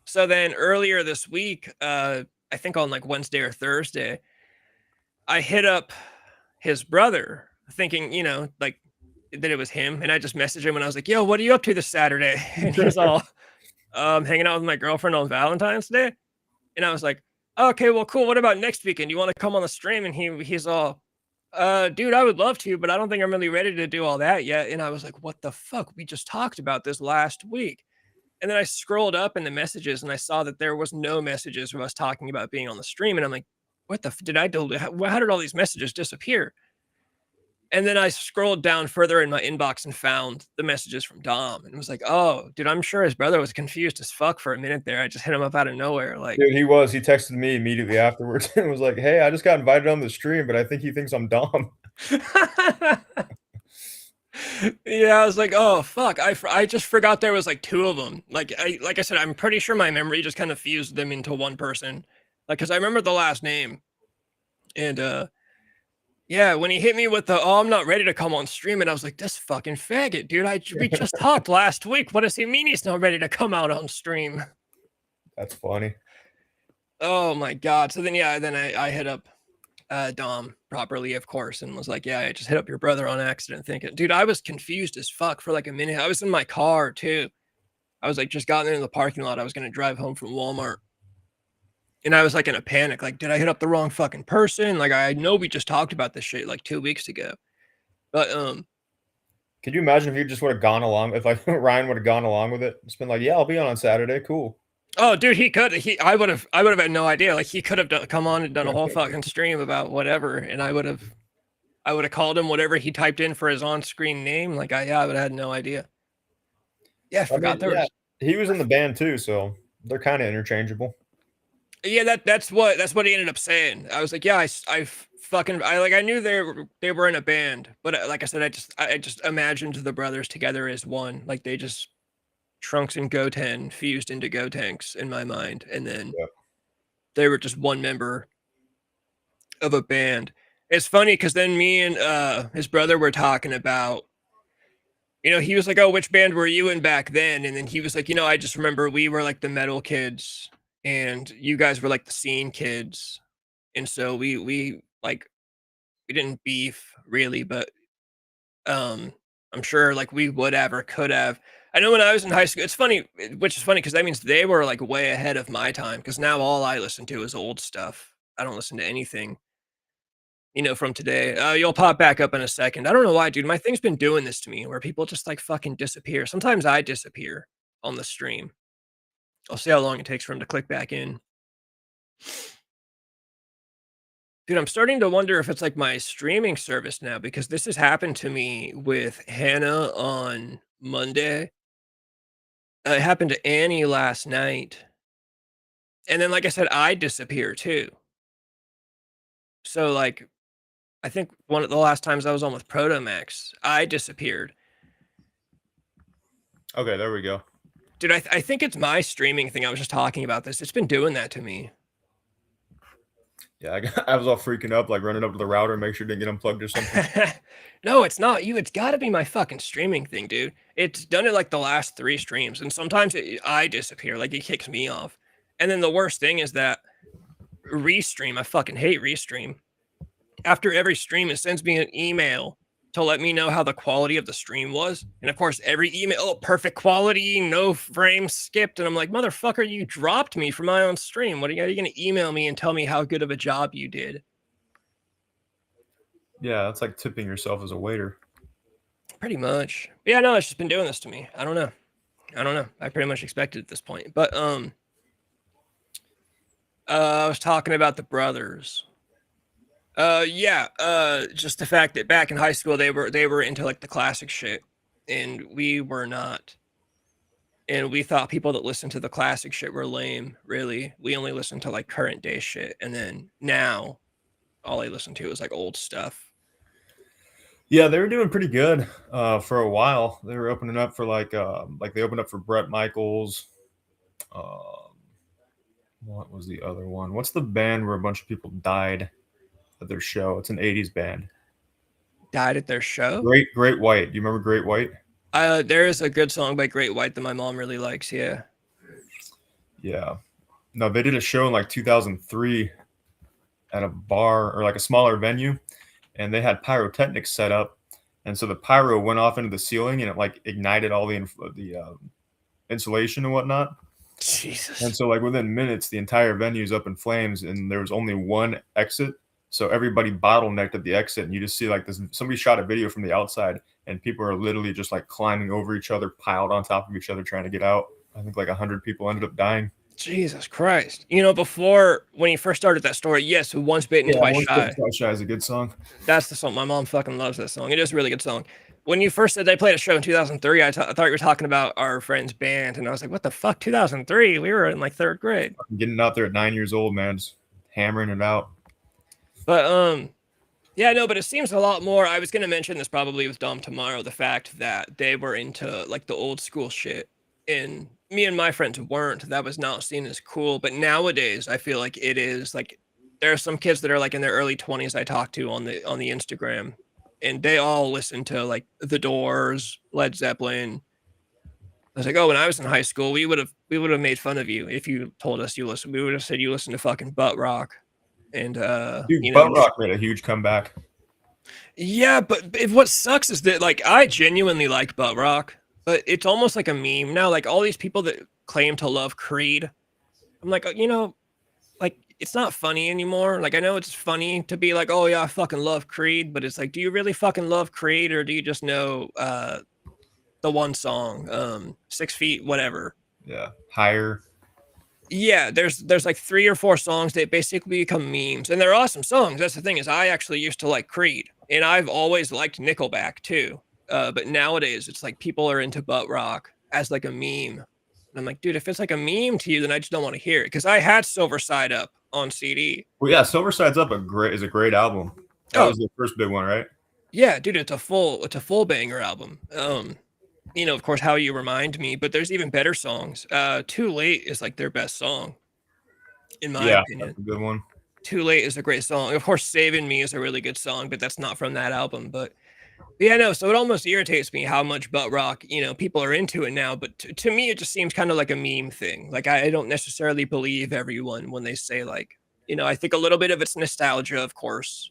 So then earlier this week, I think on like Wednesday or Thursday, I hit up his brother thinking, like that it was him. And I just messaged him and I was like, yo, what are you up to this Saturday? And he's all hanging out with my girlfriend on Valentine's Day. And I was like, okay, well, cool. What about next weekend? You want to come on the stream? And he's all, dude, I would love to, but I don't think I'm really ready to do all that yet. And I was like, what the fuck? We just talked about this last week. And then I scrolled up in the messages and I saw that there was no messages of us talking about being on the stream. And I'm like, what the did I delete? How did all these messages disappear? And then I scrolled down further in my inbox and found the messages from Dom and was like, oh, dude, I'm sure his brother was confused as fuck for a minute there. I just hit him up out of nowhere. Like, Dude, he was. He texted me immediately afterwards and was like, "Hey, I just got invited on the stream, but I think he thinks I'm Dom." yeah, I was like, oh fuck, I just forgot there was like two of them. Like I said, I'm pretty sure my memory just kind of fused them into one person. Like, cause I remember the last name, and yeah, when he hit me with the I'm not ready to come on stream, and I was like, this fucking faggot, dude. We just talked last week. What does he mean he's not ready to come out on stream? That's funny. Oh my god. So then I hit up Dom properly, of course, and was like, yeah, I just hit up your brother on accident thinking, dude, I was confused as fuck for like a minute. I was in my car too. I was like just gotten into the parking lot. I was gonna drive home from Walmart. And I was like in a panic, like, did I hit up the wrong fucking person? Like I know we just talked about this shit like 2 weeks ago. But Could you imagine if you just would have gone along if like Ryan would have gone along with it? It's been like, yeah, I'll be on Saturday. Cool. oh dude, I would have had no idea. Like he could have come on and done a whole fucking stream about whatever, and I would have called him whatever he typed in for his on-screen name. Like I would have had no idea. Yeah, I forgot there was. He was in the band too, so they're kind of interchangeable. Yeah, that's what he ended up saying. I was like, yeah, I knew they were in a band, but like I said, I just imagined the brothers together as one. Like they just Trunks and Goten fused into Gotenks in my mind, and then they were just one member of a band. It's funny because then me and his brother were talking about, he was like, oh, which band were you in back then? And then he was like, I just remember we were like the metal kids and you guys were like the scene kids. And so we didn't beef really, but I'm sure like we would have or could have. I know when I was in high school, it's funny, which is funny because that means they were like way ahead of my time because now all I listen to is old stuff. I don't listen to anything from today. You'll pop back up in a second. I don't know why, dude. My thing's been doing this to me where people just like fucking disappear. Sometimes I disappear on the stream. I'll see how long it takes for him to click back in. Dude, I'm starting to wonder if it's like my streaming service now because this has happened to me with Hannah on Monday. It happened to Annie last night. And then, like I said, I disappear too. So, like, I think one of the last times I was on with Protomax, I disappeared. Okay, there we go. Dude, I think it's my streaming thing. I was just talking about this. It's been doing that to me. Yeah, I was all freaking up, like running up to the router and make sure it didn't get unplugged or something. No, it's not you. It's got to be my fucking streaming thing, dude. It's done it like the last 3 streams, and sometimes I disappear, like it kicks me off. And then the worst thing is that Restream, I fucking hate Restream. After every stream, it sends me an email to let me know how the quality of the stream was. And of course, every email, oh, perfect quality, no frames skipped. And I'm like, motherfucker, you dropped me from my own stream. What are you going to email me and tell me how good of a job you did? Yeah, that's like tipping yourself as a waiter. Pretty much. Yeah, no, it's just been doing this to me. I don't know. I pretty much expected at this point. But I was talking about the brothers. Just the fact that back in high school they were into like the classic shit, and we were not. And we thought people that listened to the classic shit were lame. Really, we only listened to like current day shit, and then now, all I listen to is like old stuff. Yeah, they were doing pretty good for a while. They were opening up for like they opened up for Bret Michaels. What was the other one? What's the band where a bunch of people died at their show? It's an 80s band. Died at their show? Great White. Do you remember Great White? There is a good song by Great White that my mom really likes, yeah. Yeah. No, they did a show in like 2003 at a bar or like a smaller venue, and they had pyrotechnics set up. And so the pyro went off into the ceiling and it like ignited all the insulation and whatnot. Jesus. And so like within minutes, the entire venue is up in flames and there was only one exit. So everybody bottlenecked at the exit, and you just see like this. Somebody shot a video from the outside, and people are literally just like climbing over each other, piled on top of each other, trying to get out. I think like 100 people ended up dying. Jesus Christ! You know, before when you first started that story, yes, once bitten, twice shy. Twice Shy is a good song. That's the song. My mom fucking loves that song. It is a really good song. When you first said they played a show in 2003, I thought you were talking about our friend's band, and I was like, "What the fuck? 2003? We were in like 3rd grade." Getting out there at 9 years old, man, just hammering it out. But yeah, no, but it seems a lot more. I was going to mention this probably with Dom tomorrow, the fact that they were into like the old school shit, and me and my friends weren't. That was not seen as cool. But nowadays, I feel like it is. Like there are some kids that are like in their early 20s I talk to on the Instagram, and they all listen to like The Doors, Led Zeppelin. I was like, oh, when I was in high school, we would have made fun of you if you told us you listen. We would have said you listen to fucking butt rock. And Dude, you know, butt rock made a huge comeback. Yeah, but what sucks is that like I genuinely like butt rock, but it's almost like a meme now. Like all these people that claim to love Creed, I'm like, you know, like it's not funny anymore. Like I know it's funny to be like, oh yeah, I fucking love Creed, but it's like, do you really fucking love Creed, or do you just know the one song, 6 Feet, whatever? Yeah, Higher. Yeah, there's like 3 or 4 songs that basically become memes, and they're awesome songs. That's the thing, is I actually used to like Creed, and I've always liked Nickelback too. But nowadays it's like people are into butt rock as like a meme. And I'm like, dude, if it's like a meme to you, then I just don't want to hear it. Because I had Silver Side Up on CD. Well, yeah, Silver Side's Up is a great album. That was the first big one, right? Yeah, dude, it's a full banger album. You know, of course, How You Remind Me, but there's even better songs. Too Late is like their best song, in my opinion. That's a good one. Too Late is a great song. Of course, Saving Me is a really good song, but that's not from that album. But yeah, no, so it almost irritates me how much butt rock, you know, people are into it now. But to me, it just seems kind of like a meme thing. Like, I don't necessarily believe everyone when they say, like, you know, I think a little bit of it's nostalgia, of course.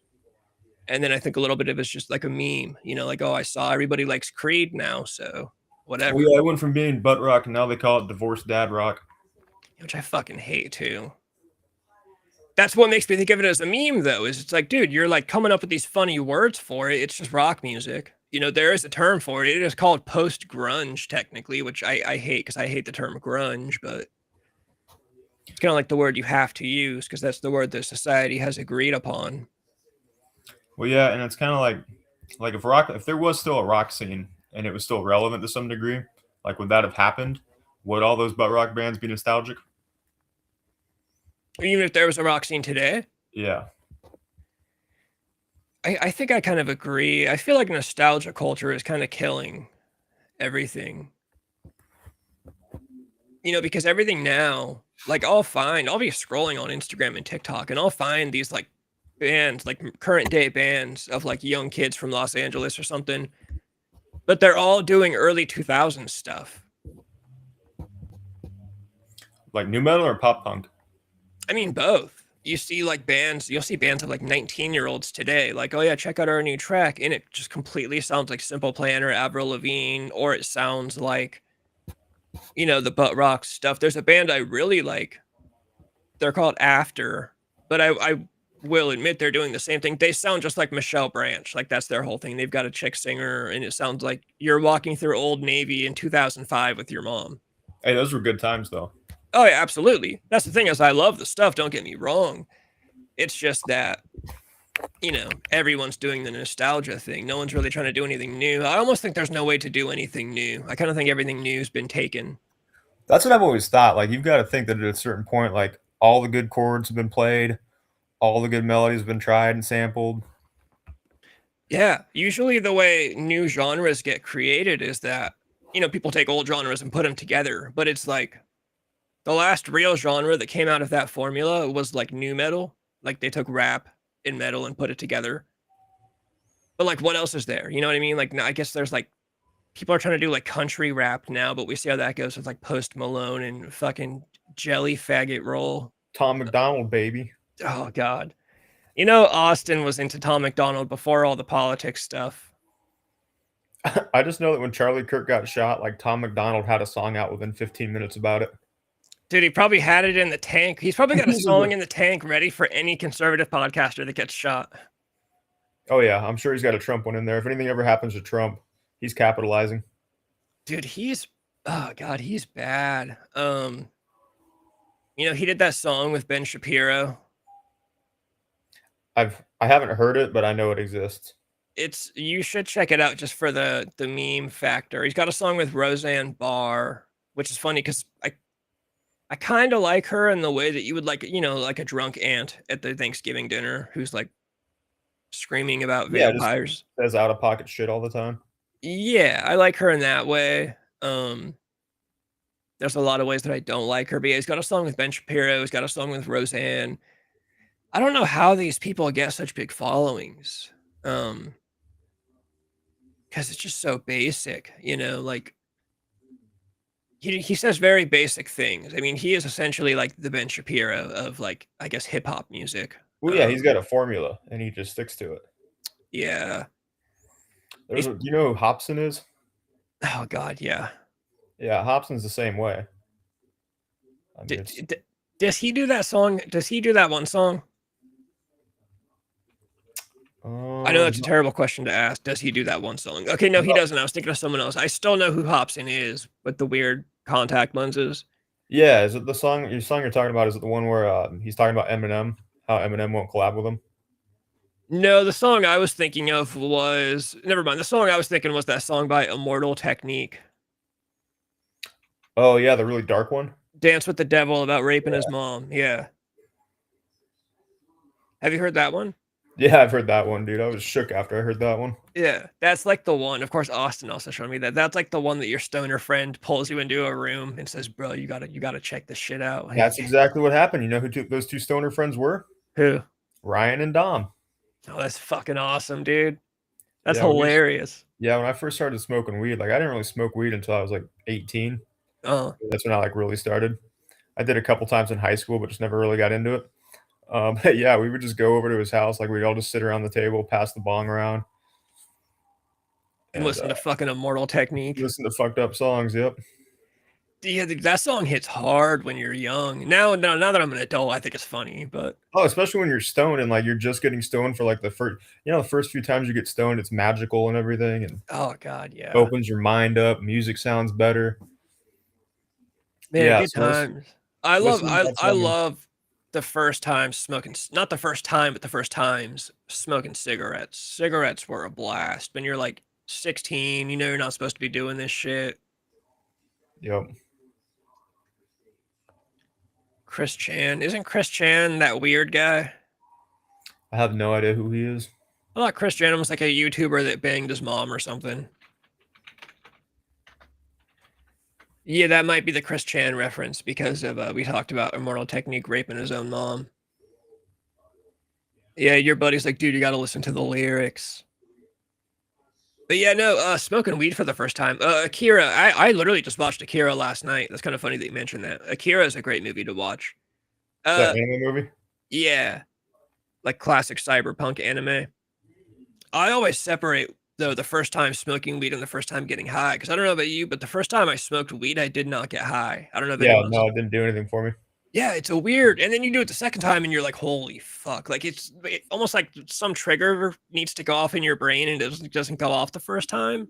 And then I think a little bit of it's just like a meme, you know, like, oh, I saw everybody likes Creed now, so whatever. Well, yeah, it went from being butt rock, and now they call it divorced dad rock. Which I fucking hate, too. That's what makes me think of it as a meme, though, is it's like, dude, you're like coming up with these funny words for it. It's just rock music. You know, there is a term for it. It is called post-grunge, technically, which I hate because I hate the term grunge, but... It's kind of like the word you have to use because that's the word that society has agreed upon. Well, yeah, and it's kind of like if there was still a rock scene and it was still relevant to some degree, like would that have happened? Would all those butt rock bands be nostalgic? Even if there was a rock scene today, Yeah. I think I kind of agree. I feel like nostalgia culture is kind of killing everything. Because everything now, like I'll be scrolling on Instagram and TikTok and I'll find these like bands, like current day bands of like young kids from Los Angeles or something, but they're all doing early 2000s stuff. Like new metal or pop punk? I mean, both. You'll see bands of like 19-year-olds today, like, oh yeah, check out our new track. And it just completely sounds like Simple Plan or Avril Lavigne, or it sounds like, the butt rock stuff. There's a band I really like. They're called After, but I will admit they're doing the same thing. They sound just like Michelle Branch. Like that's their whole thing. They've got a chick singer and it sounds like you're walking through Old Navy in 2005 with your mom. Hey, those were good times though. Oh yeah, absolutely. That's the thing is I love the stuff. Don't get me wrong. It's just that, everyone's doing the nostalgia thing. No one's really trying to do anything new. I almost think there's no way to do anything new. I kind of think everything new has been taken. That's what I've always thought. Like you've got to think that at a certain point, like all the good chords have been played, all the good melodies have been tried and sampled. Yeah, usually the way new genres get created is that, people take old genres and put them together, but it's like the last real genre that came out of that formula was like new metal. Like they took rap and metal and put it together. But like, what else is there? You know what I mean? Like, I guess there's like, people are trying to do like country rap now, but we see how that goes with like Post Malone and fucking Jelly Faggot Roll. Tom McDonald, baby. Oh God. Austin was into Tom McDonald before all the politics stuff. I just know that when Charlie Kirk got shot, like Tom McDonald had a song out within 15 minutes about it. Dude, he probably had it in the tank. He's probably got a song in the tank ready for any conservative podcaster that gets shot. Oh yeah, I'm sure he's got a Trump one in there. If anything ever happens to Trump, he's capitalizing. Dude, oh God, he's bad. He did that song with Ben Shapiro. I haven't heard it, but I know it exists. You should check it out just for the meme factor. He's got a song with Roseanne Barr, which is funny because I kind of like her in the way that you would like, like a drunk aunt at the Thanksgiving dinner who's like screaming about vampires. Just says out of pocket shit all the time. Yeah, I like her in that way. There's a lot of ways that I don't like her, but yeah, he's got a song with Ben Shapiro. He's got a song with Roseanne. I don't know how these people get such big followings. Because it's just so basic, like he says very basic things. I mean, he is essentially like the Ben Shapiro of like, I guess, hip hop music. Well, yeah, he's got a formula and he just sticks to it. Yeah. You know who Hopsin is? Oh God, yeah. Yeah, Hopsin's the same way. I mean, does he do that song? Does he do that one song? I know that's a terrible question to ask. Does he do that one song? Okay, no, he doesn't. I was thinking of someone else. I still know who Hopsin is with the weird contact lenses. Yeah, is it the song you're talking about? Is it the one where he's talking about Eminem? How Eminem won't collab with him? No, the song I was thinking of was never mind. The song I was thinking was that song by Immortal Technique. Oh yeah, the really dark one. Dance with the Devil about raping his mom. Yeah. Have you heard that one? Yeah, I've heard that one, dude. I was shook after I heard that one. Yeah, that's like the one. Of course, Austin also showed me that. That's like the one that your stoner friend pulls you into a room and says, "Bro, you gotta check this shit out." That's exactly what happened. You know who those two stoner friends were? Who? Ryan and Dom. Oh, that's fucking awesome, dude. That's hilarious. When I first started smoking weed, like I didn't really smoke weed until I was like 18. Oh, that's when I like really started. I did a couple times in high school, but just never really got into it. But yeah, we would just go over to his house. Like we'd all just sit around the table, pass the bong around. And listen to fucking Immortal Technique. Listen to fucked up songs, yep. Yeah, that song hits hard when you're young. Now that I'm an adult, I think it's funny, but especially when you're stoned and like you're just getting stoned for like the first few times you get stoned, it's magical and everything, and oh God, yeah, opens your mind up. Music sounds better. Man, good times. I love Listening to that I song love the first time smoking, not the first time, but the first times smoking cigarettes. Cigarettes were a blast. When you're like 16, you know you're not supposed to be doing this shit. Yep. Chris Chan. Isn't Chris Chan that weird guy? I have no idea who he is. I thought Chris Chan was like a YouTuber that banged his mom or something. Yeah, that might be the Chris Chan reference because of we talked about Immortal Technique raping his own mom. Yeah, your buddy's like, dude, you got to listen to the lyrics. But yeah, no, smoking weed for the first time. Akira, I literally just watched Akira last night. That's kind of funny that you mentioned that. Akira is a great movie to watch. That anime movie? Yeah, like classic cyberpunk anime. I always separate though the first time smoking weed and the first time getting high because I don't know about you, but the first time I smoked weed, I did not get high. I don't know if Yeah, anyone no, else. it didn't do anything for me. Yeah, it's a weird, and then you do it the second time, and you're like, "Holy fuck!" Like it's almost like some trigger needs to go off in your brain, and it doesn't go off the first time.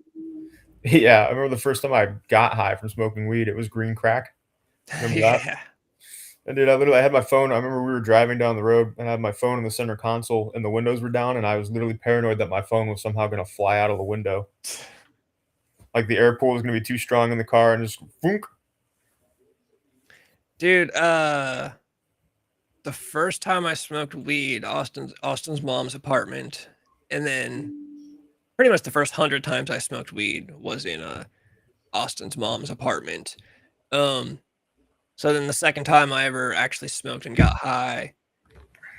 Yeah, I remember the first time I got high from smoking weed. It was green crack. Remember that? Yeah. And dude, I had my phone. I remember we were driving down the road, and I had my phone in the center console, and the windows were down, and I was literally paranoid that my phone was somehow going to fly out of the window. Like the air pull was going to be too strong in the car, and just boom. Dude, the first time I smoked weed, Austin's mom's apartment, and then pretty much the first 100 times I smoked weed was in Austin's mom's apartment. So then the second time I ever actually smoked and got high,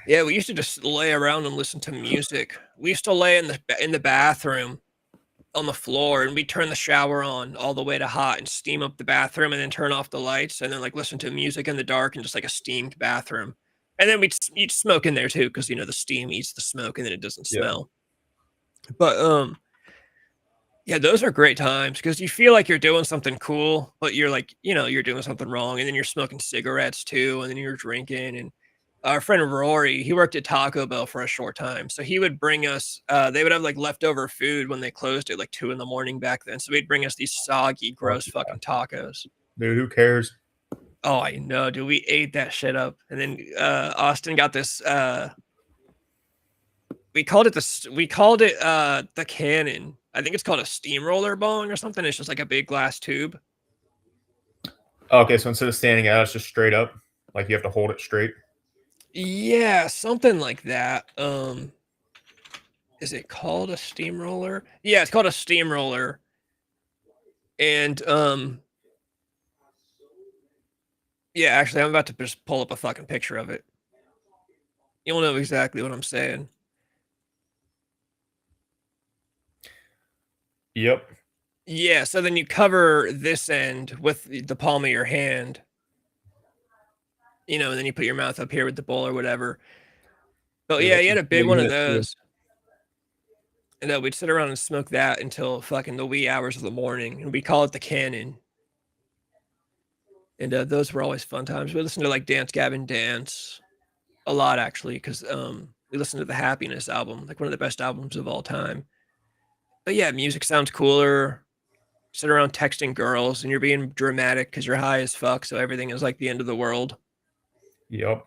yeah, we used to just lay around and listen to music. We used to lay in the bathroom on the floor, and we'd turn the shower on all the way to hot and steam up the bathroom, and then turn off the lights, and then like listen to music in the dark and just like a steamed bathroom. And then you'd smoke in there too, because you know the steam eats the smoke, and then it doesn't smell. But yeah, those are great times because you feel like you're doing something cool, but you're like, you know, you're doing something wrong, and then you're smoking cigarettes too, and then you're drinking. And our friend Rory, he worked at Taco Bell for a short time, so he would bring us. They would have like leftover food when they closed at like 2 a.m. back then, so he'd bring us these soggy, gross fucking tacos. Dude, who cares? Oh, I know, dude. We ate that shit up, and then Austin got this. We called it the Cannon. I think it's called a steamroller bong or something. It's just like a big glass tube. Okay, so instead of standing out, it's just straight up. Like you have to hold it straight. Yeah, something like that. Is it called a steamroller? Yeah, it's called a steamroller. And yeah, actually, I'm about to just pull up a fucking picture of it. You'll know exactly what I'm saying. Yep. Yeah, so then you cover this end with the palm of your hand. You know, and then you put your mouth up here with the bowl or whatever. But yeah, he had a big one of those. And we'd sit around and smoke that until fucking the wee hours of the morning. And we call it the Cannon. And those were always fun times. We listened to like Dance Gavin Dance a lot, actually, because we listened to the Happiness album, like one of the best albums of all time. But yeah, music sounds cooler. Sit around texting girls, and you're being dramatic because you're high as fuck, so everything is like the end of the world. Yep.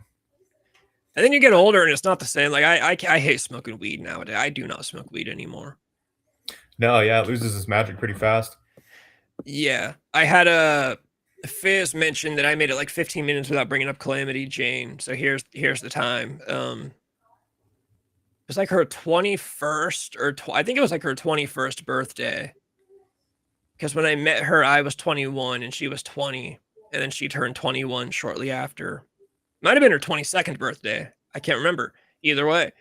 And then you get older, and it's not the same. Like I hate smoking weed nowadays. I do not smoke weed anymore. No, yeah, it loses its magic pretty fast. Yeah, I had a Fizz mentioned that I made it like 15 minutes without bringing up Calamity Jane. So here's the time. It was like her 21st or I think it was like her 21st birthday. Because when I met her, I was 21 and she was 20, and then she turned 21 shortly after. Might have been her 22nd birthday. I can't remember. Either way,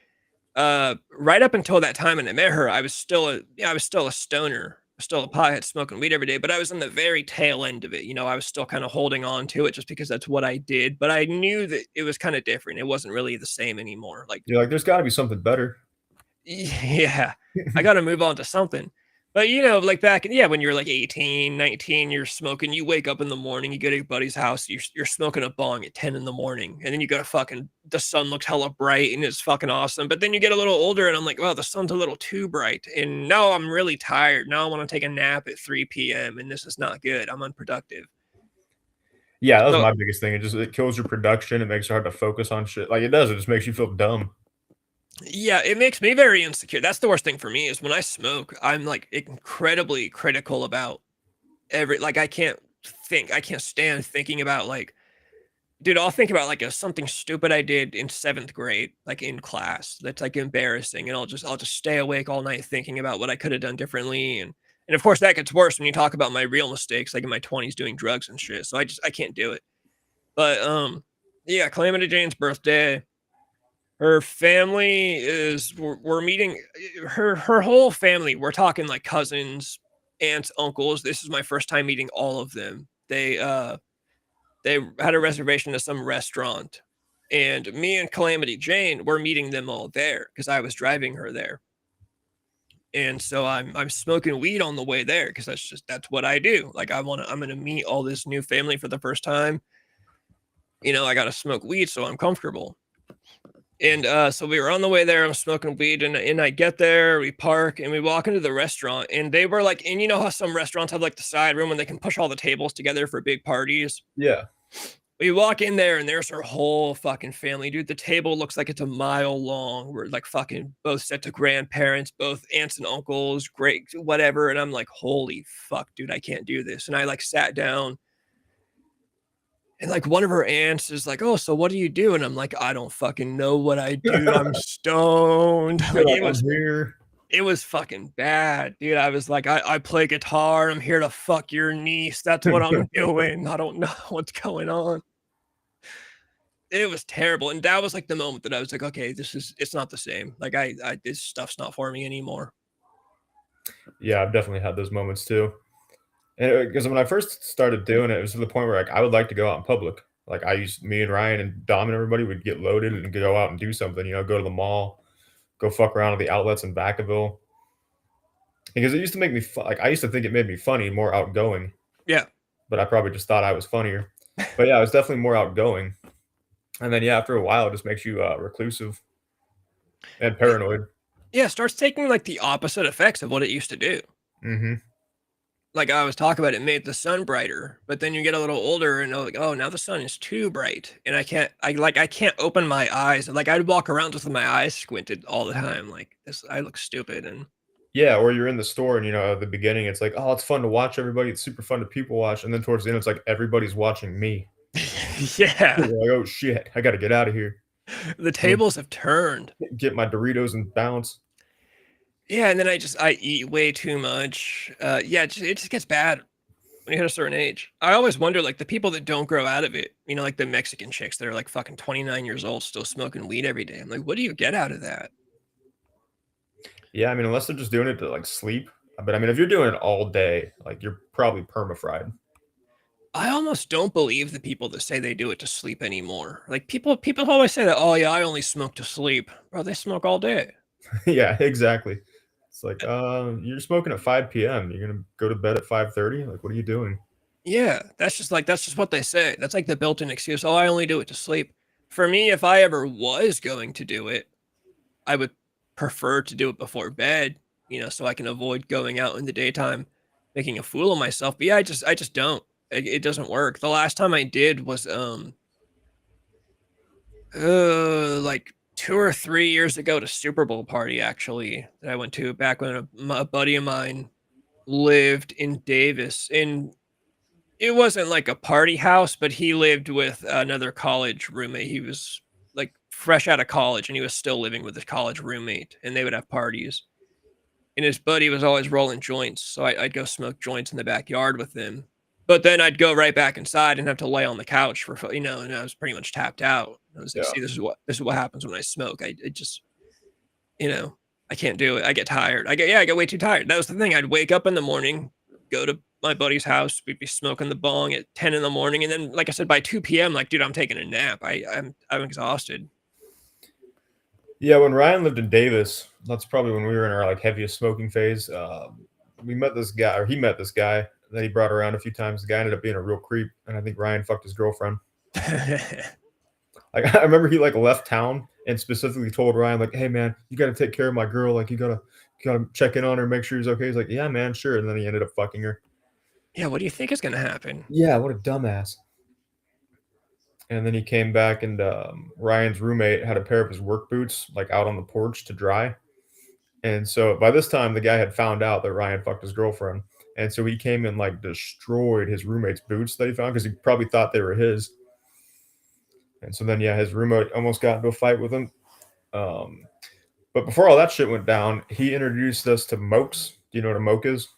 right up until that time when I met her, I was still a stoner, still a pothead, smoking weed every day. But I was in the very tail end of it. You know, I was still kind of holding on to it just because that's what I did. But I knew that it was kind of different. It wasn't really the same anymore. Like you're like, there's got to be something better. Yeah, I got to move on to something. But, you know, like back, when you're like 18, 19, you're smoking, you wake up in the morning, you go to your buddy's house, you're smoking a bong at 10 in the morning, and then you go to fucking, the sun looks hella bright and it's fucking awesome. But then you get a little older and I'm like, wow, the sun's a little too bright. And now I'm really tired. Now I want to take a nap at 3 p.m. and this is not good. I'm unproductive. Yeah, that was So my biggest thing. It kills your production. It makes it hard to focus on shit. Like it does. It just makes you feel dumb. yeah, it makes me very insecure. That's the worst thing for me is when I smoke, I'm like incredibly critical about like I can't think. I can't stand thinking about like dude, I'll think about like something stupid I did in 7th grade, like in class that's like embarrassing, and I'll just stay awake all night thinking about what I could have done differently, and of course that gets worse when you talk about my real mistakes, like in my 20s doing drugs and shit. So I can't do it. But yeah, Calamity Jane's birthday. Her family is we're meeting her whole family. We're talking like cousins, aunts, uncles. This is my first time meeting all of them. They had a reservation to some restaurant, and me and Calamity Jane were meeting them all there because I was driving her there. And so I'm smoking weed on the way there because that's what I do. Like I'm gonna meet all this new family for the first time. I gotta smoke weed so I'm comfortable. And so we were on the way there. I'm smoking weed, and I get there, we park, and we walk into the restaurant. And they were like, and you know how some restaurants have like the side room when they can push all the tables together for big parties? Yeah. We walk in there and there's her whole fucking family, dude. The table looks like it's a mile long. We're like fucking both sets of grandparents, both aunts and uncles, great, whatever. And I'm like, holy fuck, dude, I can't do this. And I like sat down, and like one of her aunts is like, oh, so what do you do? And I'm like, I don't fucking know what I do. I'm stoned. You're Like like, I'm here. it was fucking bad, dude. I was like, I play guitar. I'm here to fuck your niece. That's what I'm doing. I don't know what's going on. It was terrible, and that was, like, the moment that I was like, "Okay, it's not the same." Like, this stuff's not for me anymore. Yeah, I've definitely had those moments too. And because when I first started doing it, it was to the point where like I would like to go out in public. Like me and Ryan and Dom and everybody would get loaded and go out and do something. Go to the mall, go fuck around at the outlets in Vacaville. Because it used to make me like I used to think it made me funny, more outgoing. Yeah. But I probably just thought I was funnier. But yeah, I was definitely more outgoing. And then yeah, after a while, it just makes you reclusive and paranoid. Yeah, it starts taking, like, the opposite effects of what it used to do. Hmm. Like, I was talking about, it made the sun brighter, but then you get a little older and you're like, "Oh, now the sun is too bright," and I can't open my eyes. Like, I'd walk around just with my eyes squinted all the time, like, "This I look stupid," and Yeah, or you're in the store and at the beginning it's like, oh, it's fun to watch everybody. It's super fun to people watch, and then towards the end it's like everybody's watching me. yeah, You're like, oh shit, I got to get out of here. the tables have turned. Get my Doritos and bounce. Yeah, and then I eat way too much. Yeah, it just gets bad when you hit a certain age. I always wonder, like, the people that don't grow out of it, like the Mexican chicks that are like fucking 29 years old, still smoking weed every day. I'm like, what do you get out of that? Yeah, I mean, unless they're just doing it to like sleep. But I mean, if you're doing it all day, like you're probably perma-fried. I almost don't believe the people that say they do it to sleep anymore. Like people always say that, oh yeah, I only smoke to sleep. Bro, they smoke all day. Yeah, exactly. It's like, you're smoking at 5 p.m. You're gonna go to bed at 5:30. Like, what are you doing? Yeah, that's just what they say. That's like the built-in excuse. Oh, I only do it to sleep. For me, if I ever was going to do it, I would prefer to do it before bed, so I can avoid going out in the daytime, making a fool of myself. But yeah, I just don't. It doesn't work. The last time I did was like 2 or 3 years ago at a Super Bowl party actually that I went to back when a buddy of mine lived in Davis. And it wasn't like a party house, but he lived with another college roommate. He was like fresh out of college and he was still living with his college roommate, and they would have parties. And his buddy was always rolling joints, so I'd go smoke joints in the backyard with him. But then I'd go right back inside and have to lay on the couch and I was pretty much tapped out. I was like, Yeah. see, this is what happens when I smoke. I just, I can't do it. I get tired. I get way too tired. That was the thing. I'd wake up in the morning, go to my buddy's house, we'd be smoking the bong at 10 in the morning, and then, like I said, by 2 p.m., like, dude, I'm taking a nap. I'm exhausted. Yeah, when Ryan lived in Davis, that's probably when we were in our like heaviest smoking phase. We met this guy, or he met this guy that he brought around a few times. The guy ended up being a real creep, and I think Ryan fucked his girlfriend. Like I remember he like left town and specifically told Ryan like, "Hey man, you got to take care of my girl. Like you gotta check in on her, make sure he's okay." He's like, "Yeah, man, sure." And then he ended up fucking her. Yeah, what do you think is gonna happen? Yeah, what a dumbass. and then he came back, and Ryan's roommate had a pair of his work boots like out on the porch to dry. And so by this time, the guy had found out that Ryan fucked his girlfriend, and so he came and like destroyed his roommate's boots that he found because he probably thought they were his. And so then, yeah, his roommate almost got into a fight with him. But before all that shit went down, he introduced us to Mokes. Do you know what a moke is?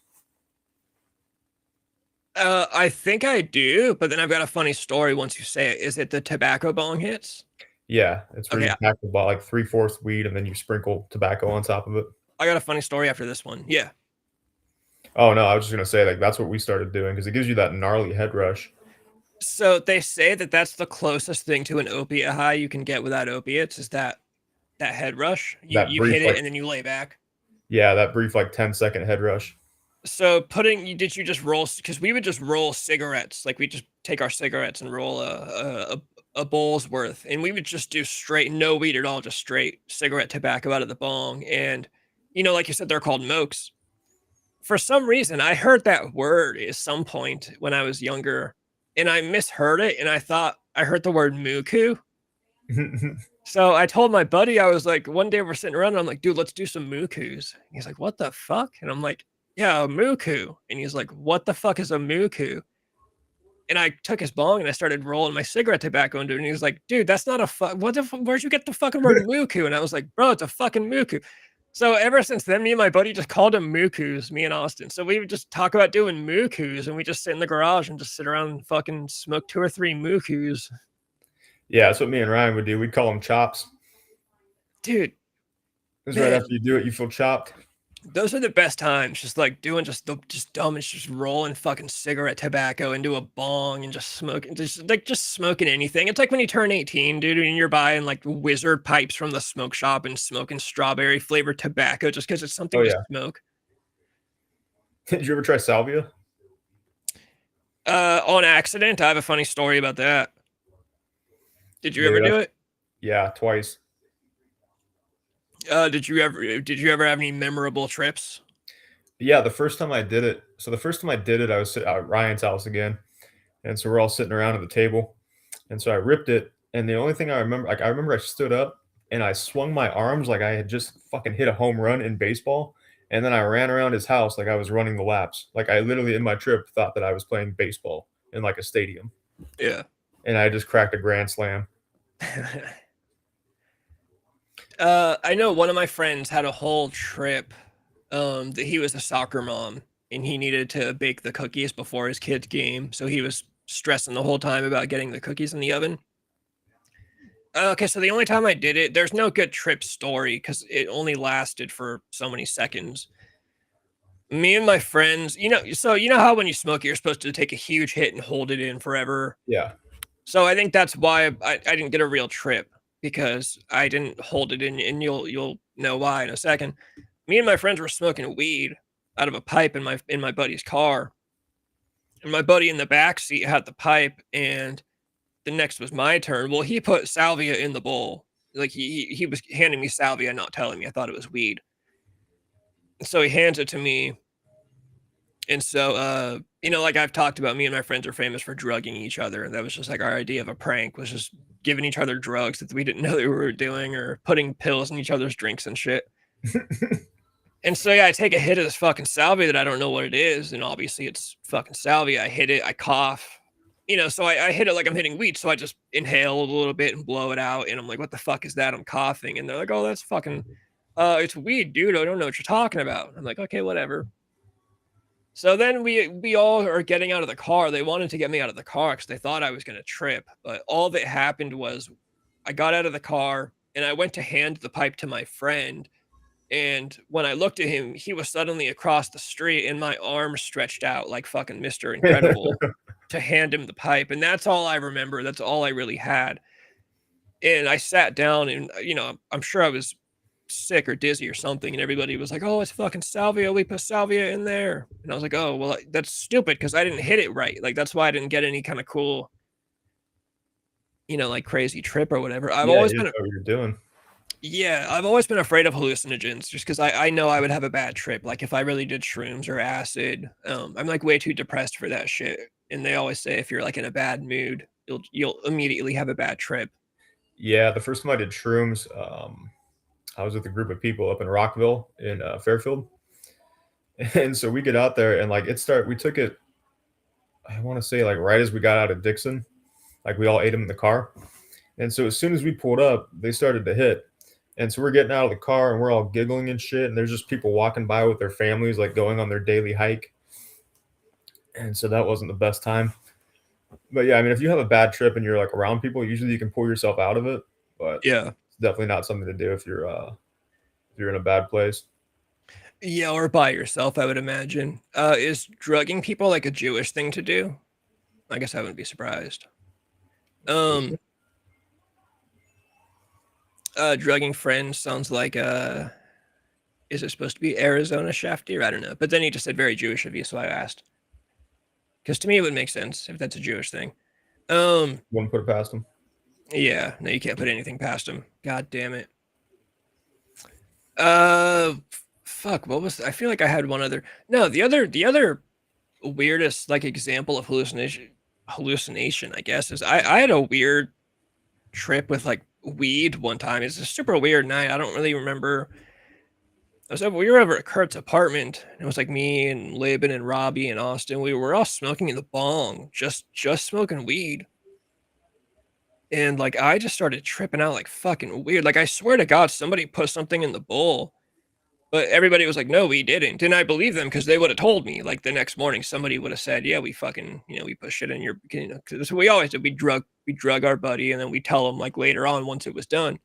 I think I do, but then I've got a funny story once you say it. Is it the tobacco bong hits? Yeah, it's where Okay. you pack about like 3/4 weed and then you sprinkle tobacco on top of it. I got a funny story after this one. Yeah. Oh no, I was just gonna say like that's what we started doing because it gives you that gnarly head rush. So they say that that's the closest thing to an opiate high you can get without opiates is that head rush. That You brief, hit it like- and then you lay back. Yeah, that brief like 10-second head rush. So did you just roll? Because we would just roll cigarettes. Like we just take our cigarettes and roll a bowl's worth, and we would just do straight, no weed at all, just straight cigarette tobacco out of the bong. And like you said, they're called mokes. For some reason, I heard that word at some point when I was younger, and I misheard it, and I thought I heard the word muku. So I told my buddy, I was like, one day we're sitting around, and I'm like, dude, let's do some mukus. He's like, what the fuck? And I'm like, yeah, a muku. And he's like, what the fuck is a muku? And I took his bong and I started rolling my cigarette tobacco into it. And he was like, dude, that's not a fuck. Where'd you get the fucking word muku? And I was like, bro, it's a fucking muku. So ever since then, me and my buddy just called him mukus, me and Austin. So we would just talk about doing mukus, and we just sit in the garage and just sit around and fucking smoke 2 or 3 mukus. Yeah, that's what me and Ryan would do. We'd call them chops. Dude, Because right after you do it, you feel chopped. those are the best times. Just like doing just dumb and just rolling fucking cigarette tobacco into a bong and just smoking, just smoking anything. It's like when you turn 18, dude, and you're buying like wizard pipes from the smoke shop and smoking strawberry flavored tobacco just because it's something to smoke. Did you ever try salvia? On accident. I have a funny story about that. Did you ever do it? Yeah, twice. Did you ever have any memorable trips? Yeah, the first time I did it. So the first time I did it, I was sitting at Ryan's house again, and so we're all sitting around at the table, and so I ripped it. And the only thing I remember, like I remember, I stood up and I swung my arms like I had just fucking hit a home run in baseball, and then I ran around his house like I was running the laps. Like I literally in my trip thought that I was playing baseball in like a stadium. Yeah. And I just cracked a grand slam. I know one of my friends had a whole trip that he was a soccer mom and he needed to bake the cookies before his kid's game, so he was stressing the whole time about getting the cookies in the oven. Okay, so the only time I did it, there's no good trip story because it only lasted for so many seconds. Me and my friends, so you know how when you smoke it, you're supposed to take a huge hit and hold it in forever. Yeah. So I think that's why I didn't get a real trip, because I didn't hold it in, and you'll know why in a second. Me and my friends were smoking weed out of a pipe in my buddy's car, and my buddy in the back seat had the pipe, and the next was my turn. Well, he put salvia in the bowl. Like he was handing me salvia, not telling me. I thought it was weed. So he hands it to me. And so, like I've talked about, me and my friends are famous for drugging each other. And that was just like our idea of a prank, was just giving each other drugs that we didn't know that we were doing, or putting pills in each other's drinks and shit. And so, yeah, I take a hit of this fucking salvia that I don't know what it is. And obviously it's fucking salvia. I hit it. I cough, so I hit it like I'm hitting weed. So I just inhale a little bit and blow it out. And I'm like, what the fuck is that? I'm coughing. And they're like, oh, that's fucking, it's weed, dude. I don't know what you're talking about. I'm like, okay, whatever. So then we all are getting out of the car. They wanted to get me out of the car because they thought I was going to trip. But all that happened was I got out of the car and I went to hand the pipe to my friend. And when I looked at him, he was suddenly across the street and my arm stretched out like fucking Mr. Incredible to hand him the pipe. And that's all I remember. That's all I really had. And I sat down and, I'm sure I was sick or dizzy or something, and everybody was like, oh, it's fucking salvia, we put salvia in there. And I was like, oh, well, that's stupid because I didn't hit it right. Like that's why I didn't get any kind of cool, like crazy trip or whatever. I've always been what you're doing. Yeah, I've always been afraid of hallucinogens just because I know I would have a bad trip. Like if I really did shrooms or acid, I'm like way too depressed for that shit. And they always say if you're like in a bad mood, you'll immediately have a bad trip. Yeah, the first time I did shrooms, I was with a group of people up in Rockville in Fairfield, and so we get out there and like we took it. I want to say like right as we got out of Dixon, like we all ate them in the car, and so as soon as we pulled up, they started to hit. And so we're getting out of the car and we're all giggling and shit. And there's just people walking by with their families, like going on their daily hike. And so that wasn't the best time. But yeah, I mean, if you have a bad trip and you're like around people, usually you can pull yourself out of it. But Yeah. it's definitely not something to do if you're in a bad place. Yeah, or by yourself, I would imagine. Is drugging people like a Jewish thing to do? I guess I wouldn't be surprised. Drugging friends sounds like is it supposed to be Arizona Shafty? I don't know. But then he just said very Jewish of you, so I asked. Because to me it would make sense if that's a Jewish thing. Wouldn't put it past them. Yeah, no, you can't put anything past him. God damn it. Fuck, what was I feel like I had one other. No, the other weirdest like example of hallucination, I guess, is I had a weird trip with like weed one time. It's a super weird night. I don't really remember. We were over at Kurt's apartment. It was like me and Laban and Robbie and Austin. We were all smoking in the bong, just smoking weed. And like I just started tripping out like fucking weird. Like I swear to God, somebody put something in the bowl. But everybody was like, no, we didn't. And I believe them because they would have told me. Like the next morning, somebody would have said, yeah, we fucking, we put shit in your, because we always did. We drug our buddy, and then we tell him like later on once it was done.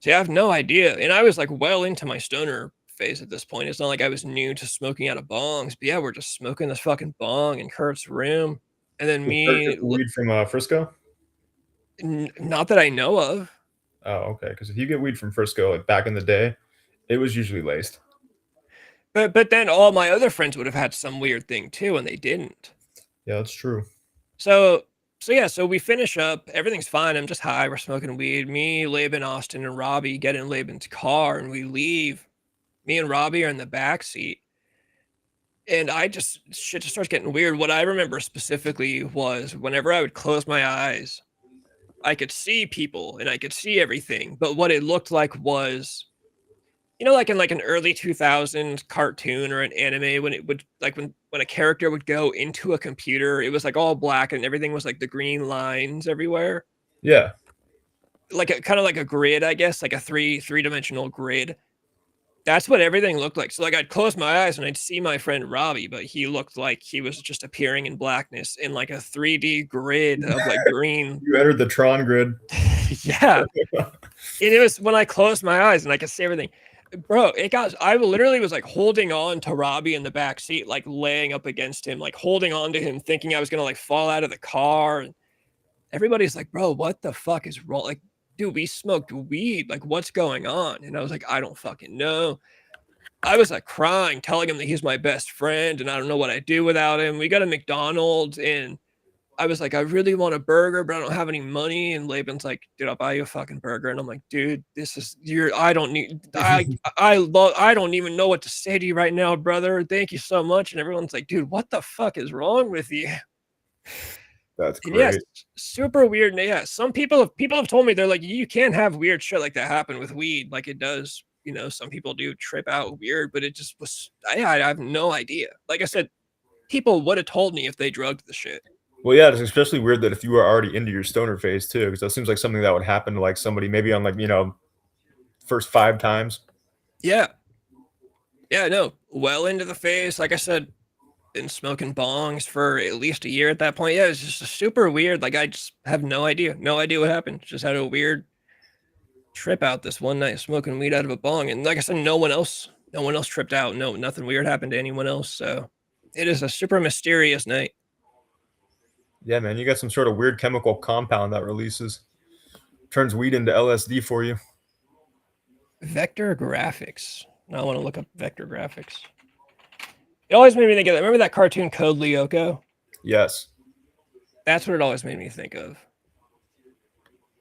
See, I have no idea. And I was like well into my stoner phase at this point. It's not like I was new to smoking out of bongs. But yeah, we're just smoking this fucking bong in Kurt's room. And then me. Weed from Frisco? Not that I know of. Oh, okay. Because if you get weed from Frisco, like back in the day, it was usually laced. But then all my other friends would have had some weird thing too, and they didn't. Yeah, that's true. So we finish up. Everything's fine. I'm just high. We're smoking weed. Me, Laban, Austin, and Robbie get in Laban's car, and we leave. Me and Robbie are in the back seat. And shit just starts getting weird. What I remember specifically was whenever I would close my eyes, I could see people and I could see everything. But what it looked like was, like in like an early 2000s cartoon or an anime, when it would like when a character would go into a computer, it was like all black and everything was like the green lines everywhere. Yeah. Like kind of like a grid, I guess, like a three-dimensional grid. That's what everything looked like. So like I'd close my eyes and I'd see my friend Robbie, but he looked like he was just appearing in blackness in like a 3D grid of like green. You entered the Tron grid. Yeah. And it was when I closed my eyes and I could see everything. Bro, I literally was like holding on to Robbie in the back seat, like laying up against him, like holding on to him, thinking I was gonna like fall out of the car. And everybody's like, bro, what the fuck is wrong? Like, dude, we smoked weed. Like, what's going on? And I was like, I don't fucking know. I was like crying, telling him that he's my best friend and I don't know what I'd do without him. We got a McDonald's and I was like, I really want a burger, but I don't have any money. And Laban's like, dude, I'll buy you a fucking burger. And I'm like, dude, I don't even know what to say to you right now, brother. Thank you so much. And everyone's like, dude, what the fuck is wrong with you? That's great. Yeah, super weird. Yeah, some people have told me, they're like, you can't have weird shit like that happen with weed. Like it does, some people do trip out weird, but it just was, I have no idea. Like I said, people would have told me if they drugged the shit. Well, yeah, it's especially weird that if you were already into your stoner phase too, because that seems like something that would happen to like somebody maybe on like, first 5 times. Yeah. Yeah, no, well into the phase. Like I said, been smoking bongs for at least a year at that point. Yeah, it's just super weird. Like I just have no idea what happened. Just had a weird trip out this one night smoking weed out of a bong. And like I said, no one else tripped out. No, nothing weird happened to anyone else. So it is a super mysterious night. Yeah, man, you got some sort of weird chemical compound that turns weed into LSD for you. Vector graphics. Now I want to look up vector graphics. It always made me think of that. Remember that cartoon Code Lyoko? Yes. That's what it always made me think of.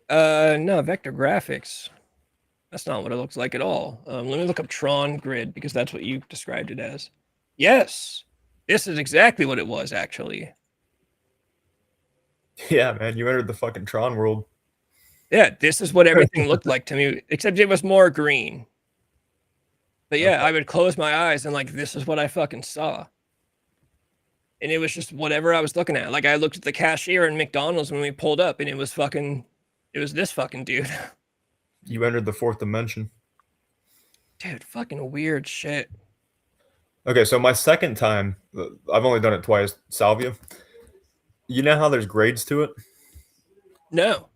No, vector graphics. That's not what it looks like at all. Let me look up Tron Grid because that's what you described it as. Yes, this is exactly what it was, actually. Yeah, man, you entered the fucking Tron world. Yeah, this is what everything looked like to me, except it was more green. But yeah, Okay. I would close my eyes and like this is what I fucking saw. And it was just whatever I was looking at. Like I looked at the cashier in McDonald's when we pulled up and it was this fucking dude. You entered the fourth dimension. Dude, fucking weird shit. Okay, so my second time, I've only done it twice, salvia. You know how there's grades to it? No.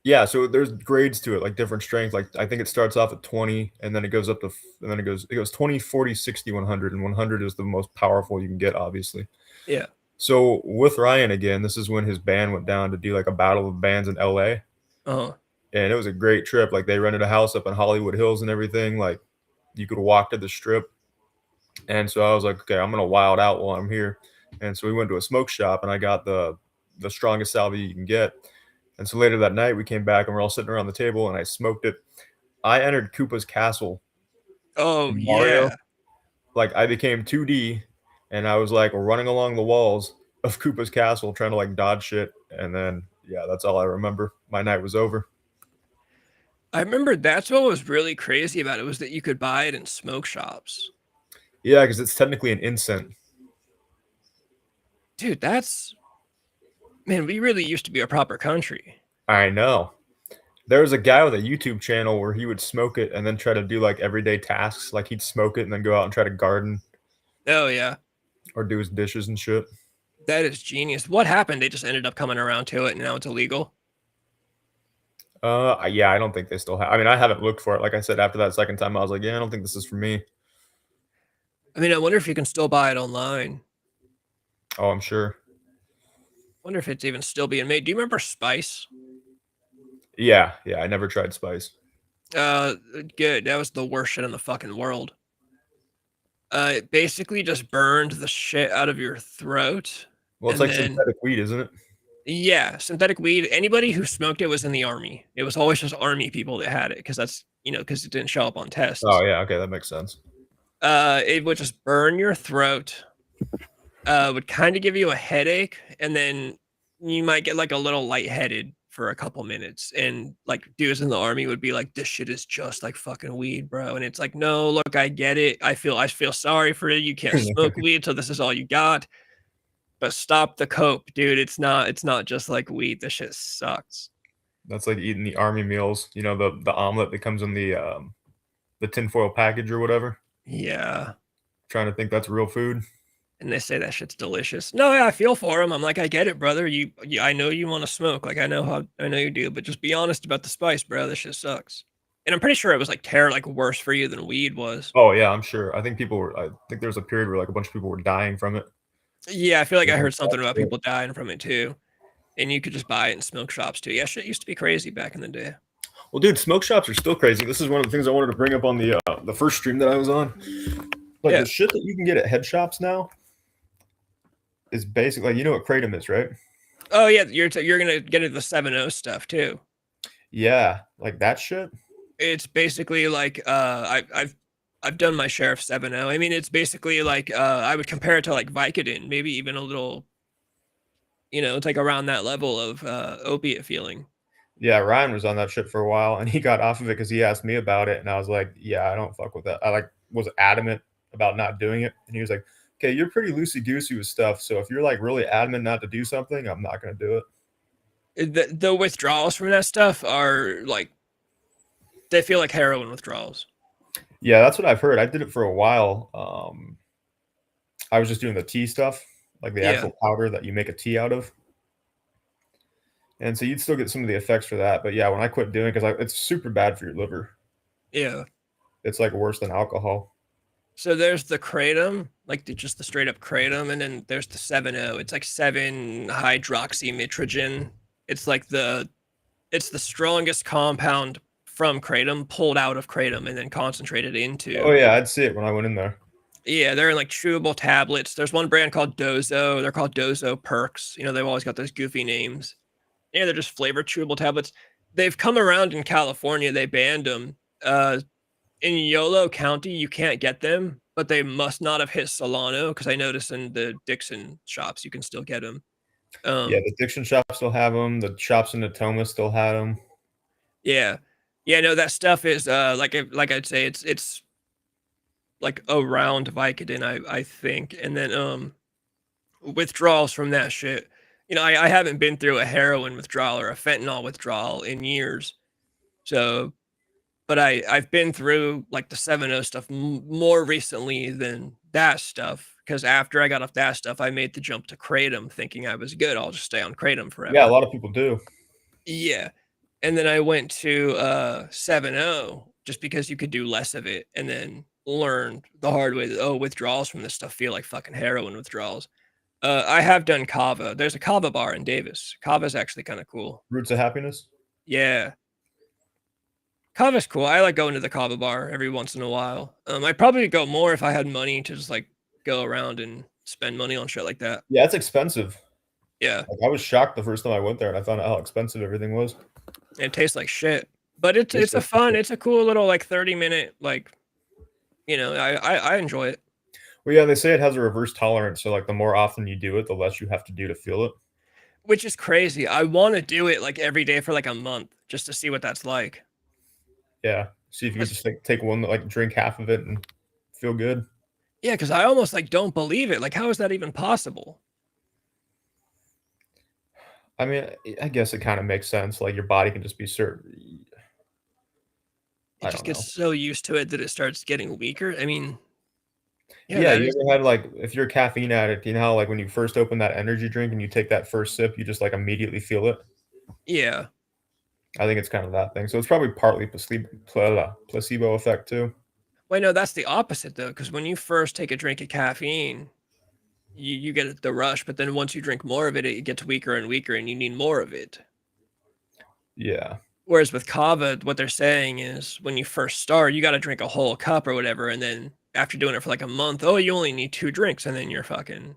Yeah, so there's grades to it, like different strengths. Like I think it starts off at 20 and then it goes up to and then it goes 20, 40, 60, 100 and 100 is the most powerful you can get, obviously. Yeah. So with Ryan again, this is when his band went down to do like a battle of bands in LA. Uh-huh. And it was a great trip. Like they rented a house up in Hollywood Hills and everything. Like you could walk to the strip. And so I was like, okay, I'm gonna wild out while I'm here. And so we went to a smoke shop and I got the strongest salvia you can get. And so later that night we came back and we're all sitting around the table and I smoked it. I entered Koopa's castle Oh in Mario. yeah. Like I became 2D and I was like running along the walls of Koopa's castle trying to like dodge shit. And then yeah, that's all I remember. My night was over. I remember that's what was really crazy about it was that you could buy it in smoke shops. Yeah, because it's technically an incense. Dude, that's man, we really used to be a proper country. I know. There was a guy with a YouTube channel where he would smoke it and then try to do like everyday tasks. Like he'd smoke it and then go out and try to garden Oh yeah. or do his dishes and shit. That is genius. What happened? They just ended up coming around to it and now it's illegal. Yeah, I don't think they still have. I mean, I haven't looked for it. Like I said, after that second time, I was like, yeah, I don't think this is for me. I mean, I wonder if you can still buy it online. Oh, I'm sure. Wonder if it's even still being made. Do you remember Spice? Yeah, I never tried spice. Good. That was the worst shit in the fucking world. It basically just burned the shit out of your throat. Well, it's And like then synthetic weed, isn't it? yeah, synthetic weed. Anybody who smoked it was in the army. It was always just army people that had it because that's because it didn't show up on tests. Oh yeah, okay, that makes sense. It would just burn your throat. Would kind of give you a headache, and then you might get like a little lightheaded for a couple minutes. And like dudes in the army would be like, "This shit is just like fucking weed, bro." And it's like, no, look, I get it. I feel sorry for you. You can't smoke weed, so this is all you got. But stop the cope, dude. It's not just like weed. This shit sucks. That's like eating the army meals. You know, the omelet that comes in the tinfoil package or whatever. Yeah. Trying to think that's real food. And they say that shit's delicious. No, yeah, I feel for him. I'm like, I get it, brother. I know you want to smoke. Like, I know you do, but just be honest about the spice, bro. This shit sucks. And I'm pretty sure it was like like worse for you than weed was. Oh yeah, I'm sure. I think there was a period where like a bunch of people were dying from it. Yeah, I feel like I heard something about people dying from it too. And you could just buy it in smoke shops too. Yeah, shit used to be crazy back in the day. Well, dude, smoke shops are still crazy. This is one of the things I wanted to bring up on the first stream that I was on. Like the shit that you can get at head shops now is basically like, you know what kratom is, right? Oh yeah, you're gonna get into the 7-0 stuff too. Yeah, like that shit. It's basically like I've done my share of 7-0. I mean, it's basically like I would compare it to like Vicodin, maybe even a little. It's like around that level of opiate feeling. Yeah, Ryan was on that shit for a while, and he got off of it because he asked me about it, and I was like, "Yeah, I don't fuck with that." I like was adamant about not doing it, and he was like, "Okay, you're pretty loosey goosey with stuff, so if you're like really adamant not to do something, I'm not gonna do it." The withdrawals from that stuff are like they feel like heroin withdrawals. Yeah, that's what I've heard. I did it for a while. I was just doing the tea stuff, like the actual powder that you make a tea out of. And so you'd still get some of the effects for that. But yeah, when I quit doing it, because it's super bad for your liver. Yeah. It's like worse than alcohol. So there's the kratom, like just the straight up kratom, and then there's the 7-0. It's like 7-hydroxymitrogen. It's like it's the strongest compound from kratom pulled out of kratom and then concentrated into. Oh yeah, I'd see it when I went in there. Yeah, they're in like chewable tablets. There's one brand called Dozo. They're called Dozo Perks. They've always got those goofy names. Yeah, they're just flavored chewable tablets. They've come around in California. They banned them. In Yolo County, you can't get them, but they must not have hit Solano because I noticed in the Dixon shops you can still get them. Yeah, the addiction shops still have them. The shops in Natoma still had them. Yeah. Yeah, no, that stuff is, like I'd say, it's like around Vicodin, I think, and then, withdrawals from that shit. You know, I haven't been through a heroin withdrawal or a fentanyl withdrawal in years, so but I've been through, like, the 7 stuff more recently than that stuff. Because after I got off that stuff, I made the jump to Kratom thinking I was good, I'll just stay on Kratom Yeah, a forever. lot of people do. Yeah. And then I went to 7 just because you could do less of it and then learned the hard way that withdrawals from this stuff feel like fucking heroin withdrawals. I have done kava. There's a kava bar in Davis. Kava's actually kind of cool. Roots of happiness. Yeah. Kava's cool. I like going to the kava bar every once in a while. I'd probably go more if I had money to just like go around and spend money on shit like that. Yeah, it's expensive. Yeah. Like, I was shocked the first time I went there, and I found out how expensive everything was. It tastes like shit. But it's Tastes a like fun, shit. it's a cool little like 30-minute like I enjoy it. Well, yeah, they say it has a reverse tolerance, so like the more often you do it, the less you have to do to feel it. Which is crazy. I want to do it like every day for like a month just to see what that's like. Yeah, see if you can 'Cause- just like take one, like drink half of it and feel good. Yeah, because I almost like don't believe it. Like, how is that even possible? I mean, I guess it kind of makes sense. Like your body can just be certain. It I just don't know. gets so used to it that it starts getting weaker. I mean, yeah, Yeah, that you is. ever had like if you're a caffeine addict, you know how like when you first open that energy drink and you take that first sip, you just like immediately feel it. Yeah. I think it's kind of that thing. So it's probably partly placebo effect too. Wait, no, that's the opposite though. Because when you first take a drink of caffeine, you get the rush, but then once you drink more of it, it gets weaker and weaker, and you need more of it. Yeah. Whereas with kava, what they're saying is when you first start, you got to drink a whole cup or whatever, and then after doing it for like a month, oh, you only need 2 drinks, and then you're fucking.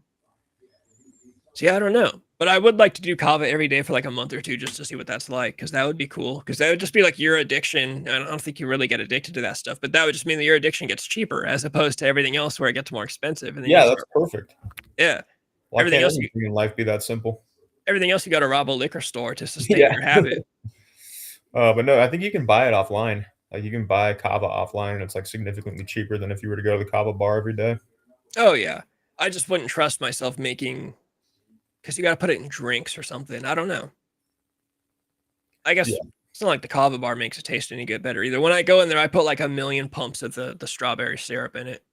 See, I don't know, but I would like to do kava every day for like a month or two just to see what that's like, because that would be cool. Because that would just be like your addiction. I don't think you really get addicted to that stuff, but that would just mean that your addiction gets cheaper as opposed to everything else where it gets more expensive. And then Yeah, that's perfect. yeah, Why everything can't else everything in life be that simple? you got to rob a liquor store to sustain Yeah. your habit. But no, I think you can buy it offline. Like you can buy kava offline, and it's like significantly cheaper than if you were to go to the kava bar every day. Oh yeah, I just wouldn't trust myself making because you got to put it in drinks or something. I don't know. I guess Yeah. it's not like the kava bar makes it taste any good better either. When I go in there, I put like a million pumps of the strawberry syrup in it.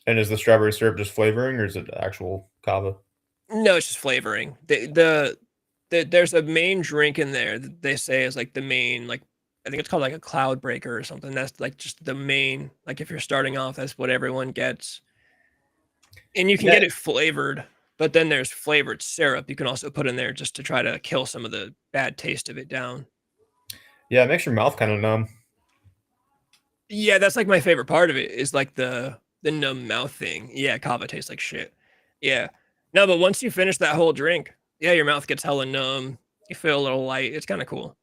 And is the strawberry syrup just flavoring, or is it actual kava? No, it's just flavoring. There's a main drink in there that they say is like the main like I think it's called like a cloud breaker or something. That's like just the main like if you're starting off, that's what everyone gets. And you can Yeah. get it flavored, but then there's flavored syrup you can also put in there just to try to kill some of the bad taste of it down. Yeah, it makes your mouth kind of numb. Yeah, that's like my favorite part of it is like the numb mouth thing. Yeah, kava tastes like shit. Yeah. No, but once you finish that whole drink, yeah, your mouth gets hella numb. You feel a little light. It's kind of cool.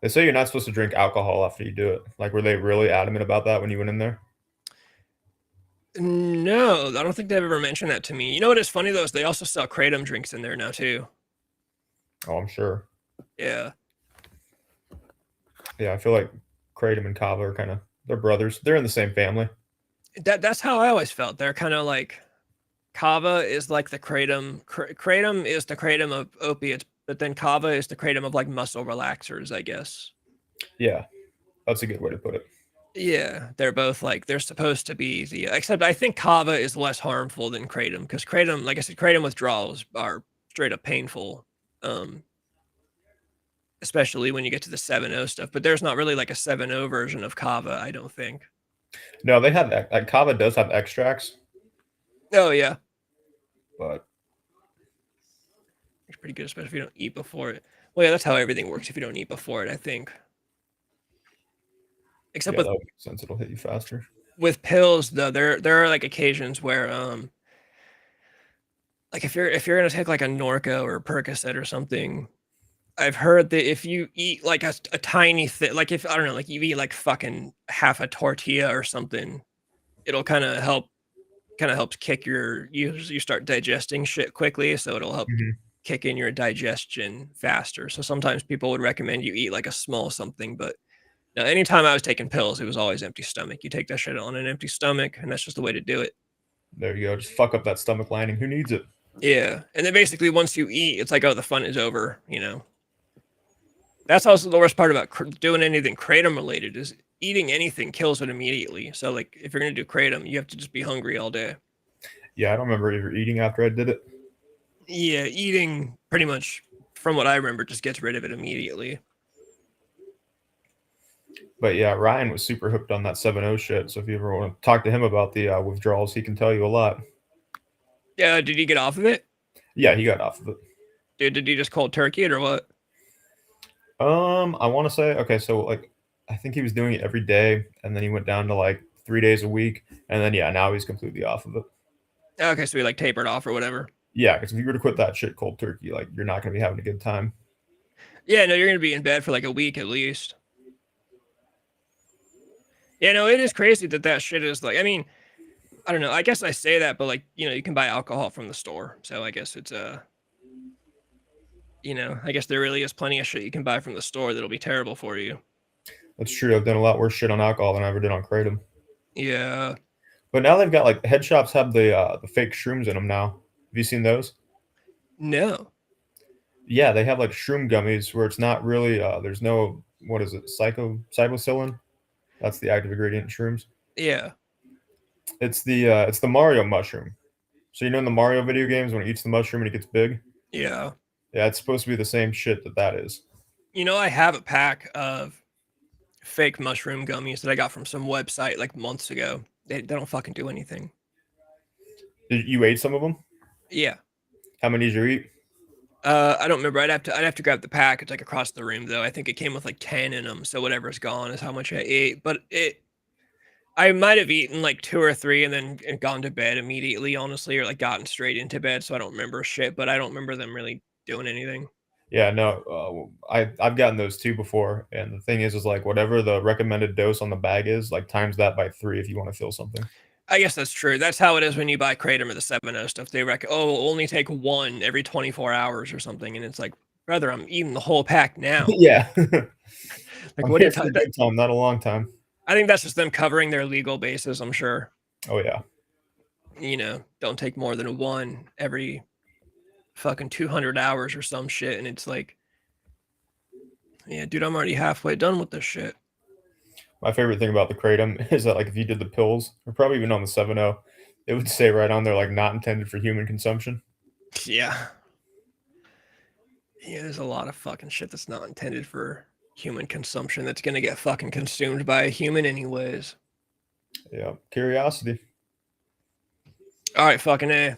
They say you're not supposed to drink alcohol after you do it. Like, were they really adamant about that when you went in there? No, I don't think they've ever mentioned that to me. You know what is funny though is they also sell kratom drinks in there now too. Oh, I'm sure. Yeah. Yeah, I feel like kratom and kava are kind of they're brothers. They're in the same family. That's how I always felt. They're kind of like kava is like the kratom. Kratom is the kratom of opiates, but then kava is the kratom of like muscle relaxers, I guess. Yeah, that's a good way to put it. Yeah, they're both like they're supposed to be the except I think kava is less harmful than kratom because kratom, like I said, kratom withdrawals are straight up painful. Especially when you get to the 7 stuff, but there's not really like a 7 version of kava, I don't think. No, they have like kava does have extracts, Oh yeah, but it's pretty good, especially if you don't eat before it. Well, yeah, that's how everything works if you don't eat before it, I think. Except yeah, that would make sense. It'll hit you faster. with pills though, there are like occasions where like if you're gonna take like a Norco or a Percocet or something, I've heard that if you eat like a tiny like if I don't know, like you eat like fucking half a tortilla or something, it'll kind of help kind of helps kick you start digesting shit quickly, so it'll help Mhm. kick in your digestion faster. So sometimes people would recommend you eat like a small something, but anytime I was taking pills, it was always empty stomach. You take that shit on an empty stomach, and that's just the way to do it. There you go. Just fuck up that stomach lining. Who needs it? Yeah, and then basically once you eat, it's like, oh, the fun is over. That's also the worst part about doing anything kratom related is eating anything kills it immediately. So like if you're gonna do kratom, you have to just be hungry all day. Yeah, I don't remember ever eating after I did it. Yeah, eating pretty much, from what I remember, just gets rid of it immediately. But yeah, Ryan was super hooked on that 7-0 shit. So if you ever want to talk to him about the withdrawals, he can tell you a lot. Yeah, did he get off of it? Yeah, he got off of it. Dude, did he just cold turkey it or what? I want to say okay. So like, I think he was doing it every day, and then he went down to like 3 days a week, and then yeah, now he's completely off of it. Okay, so he like tapered off or whatever. Yeah, because if you were to quit that shit cold turkey, like you're not gonna be having a good time. Yeah, no, you're gonna be in bed for like a week at least. Yeah, no, it is crazy that shit is like, I mean, I don't know. I guess I say that, but like, you can buy alcohol from the store. So I guess it's I guess there really is plenty of shit you can buy from the store that'll be terrible for you. That's true. I've done a lot worse shit on alcohol than I ever did on kratom. Yeah. But now they've got like head shops have the fake shrooms in them now. Have you seen those? No. Yeah, they have like shroom gummies where it's not really there's no what is it, psilocybin? That's the active ingredient in shrooms. Yeah. It's the Mario mushroom. So in the Mario video games when he eats the mushroom and he gets big? Yeah. Yeah, it's supposed to be the same shit that is. I have a pack of fake mushroom gummies that I got from some website like months ago. They don't fucking do anything. Did you ate some of them? Yeah. How many did you eat? I don't remember. I'd have to grab the pack. It's like across the room though. I think it came with like 10 in them. So whatever's gone is how much I ate. But I might have eaten like 2 or 3 and then gone to bed immediately, honestly, or like gotten straight into bed. So I don't remember shit, but I don't remember them really doing anything. Yeah, no, I've gotten those too before, and the thing is like whatever the recommended dose on the bag is, like times that by 3 if you want to feel something. I guess that's true. That's how it is when you buy Kratom or the 7-0 stuff. They only take 1 every 24 hours or something. And it's like, brother, I'm eating the whole pack now. Yeah. Like, I'm what are here you for a talking good time, not a long time. I think that's just them covering their legal bases, I'm sure. Oh yeah. Don't take more than 1 every fucking 200 hours or some shit. And it's like, yeah, dude, I'm already halfway done with this shit. My favorite thing about the kratom is that like if you did the pills, or probably even on the 7-0, it would say right on there like not intended for human consumption. Yeah. Yeah, there's a lot of fucking shit that's not intended for human consumption that's gonna get fucking consumed by a human anyways. Yeah. Curiosity. All right, fucking A.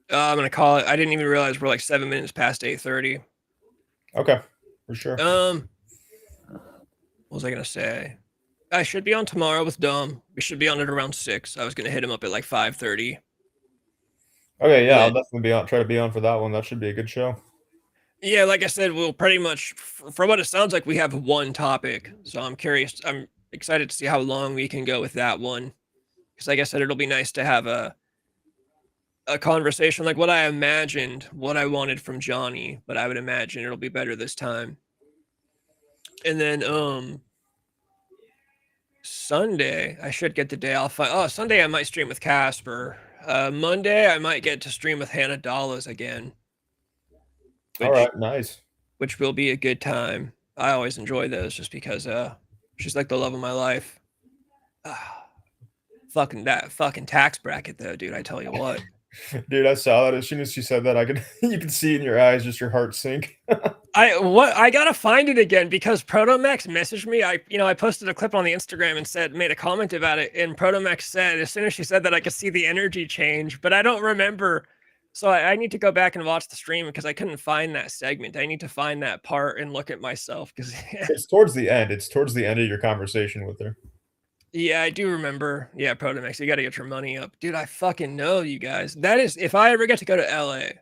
I'm gonna call it. I didn't even realize we're like 7 minutes past 8:30. Okay. For sure. What was I gonna say? I should be on tomorrow with Dom. We should be on at around 6. I was gonna hit him up at like 5:30. Okay, yeah, I'll definitely try to be on for that one. That should be a good show. Yeah, like I said, we'll pretty much, for what it sounds like, we have one topic. So I'm curious. I'm excited to see how long we can go with that one. Because like I said, it'll be nice to have a conversation like what I imagined, what I wanted from Johnny, but I would imagine it'll be better this time. And then Sunday, I should get the day off. Sunday I might stream with Casper. Monday I might get to stream with Hannah Dallas again. All right, nice. Which will be a good time. I always enjoy those just because she's like the love of my life. Fucking tax bracket though, dude. I tell you what. Dude, I saw that as soon as she said that. You could see in your eyes just your heart sink. I gotta find it again because Protomax messaged me. I posted a clip on the Instagram and made a comment about it, and Protomax said as soon as she said that I could see the energy change, but I don't remember. So I need to go back and watch the stream because I couldn't find that segment. I need to find that part and look at myself because it's towards the end. It's towards the end of your conversation with her. Yeah, I do remember. Yeah, Protomax, you got to get your money up. Dude, I fucking know you guys. That is, if I ever get to go to LA,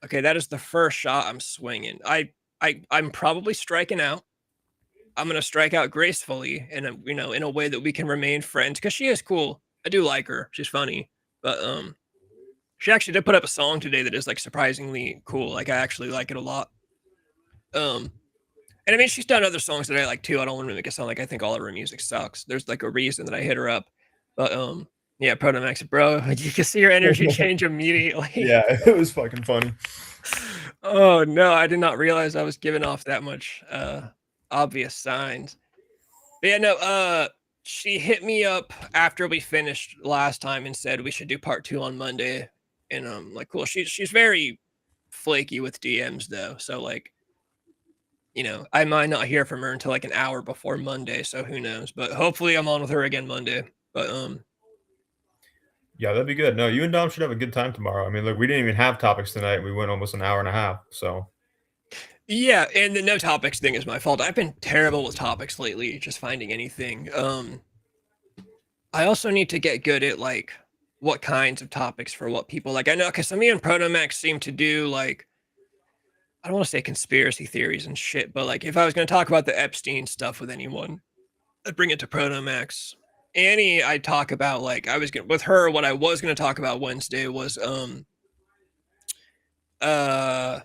okay, that is the first shot I'm swinging. I'm probably striking out. I'm going to strike out gracefully and, in a way that we can remain friends because she is cool. I do like her. She's funny. But she actually did put up a song today that is like surprisingly cool. Like I actually like it a lot. And I mean, she's done other songs that I like too. I don't want to make it sound like I think all of her music sucks. There's like a reason that I hit her up. But yeah, Protomax, bro, you can see your energy change immediately. Yeah, it was fucking funny. Oh no, I did not realize I was giving off that much obvious signs. But yeah, no, she hit me up after we finished last time and said we should do part 2 on Monday. And like cool. She's very flaky with DMs though. So like, you know, I might not hear from her until like an hour before Monday, so who knows. But hopefully I'm on with her again Monday. But yeah, that'd be good. No, you and Dom should have a good time tomorrow. I mean, look, we didn't even have topics tonight. We went almost an hour and a half. So yeah, and the no topics thing is my fault. I've been terrible with topics lately, just finding anything. I also need to get good at like what kinds of topics for what people like. I know because me and Protomax seem to do like I don't want to say conspiracy theories and shit, but like if I was going to talk about the Epstein stuff with anyone, I'd bring it to Protomax. Annie, I'd talk about like I was gonna with her. What I was going to talk about Wednesday was Britney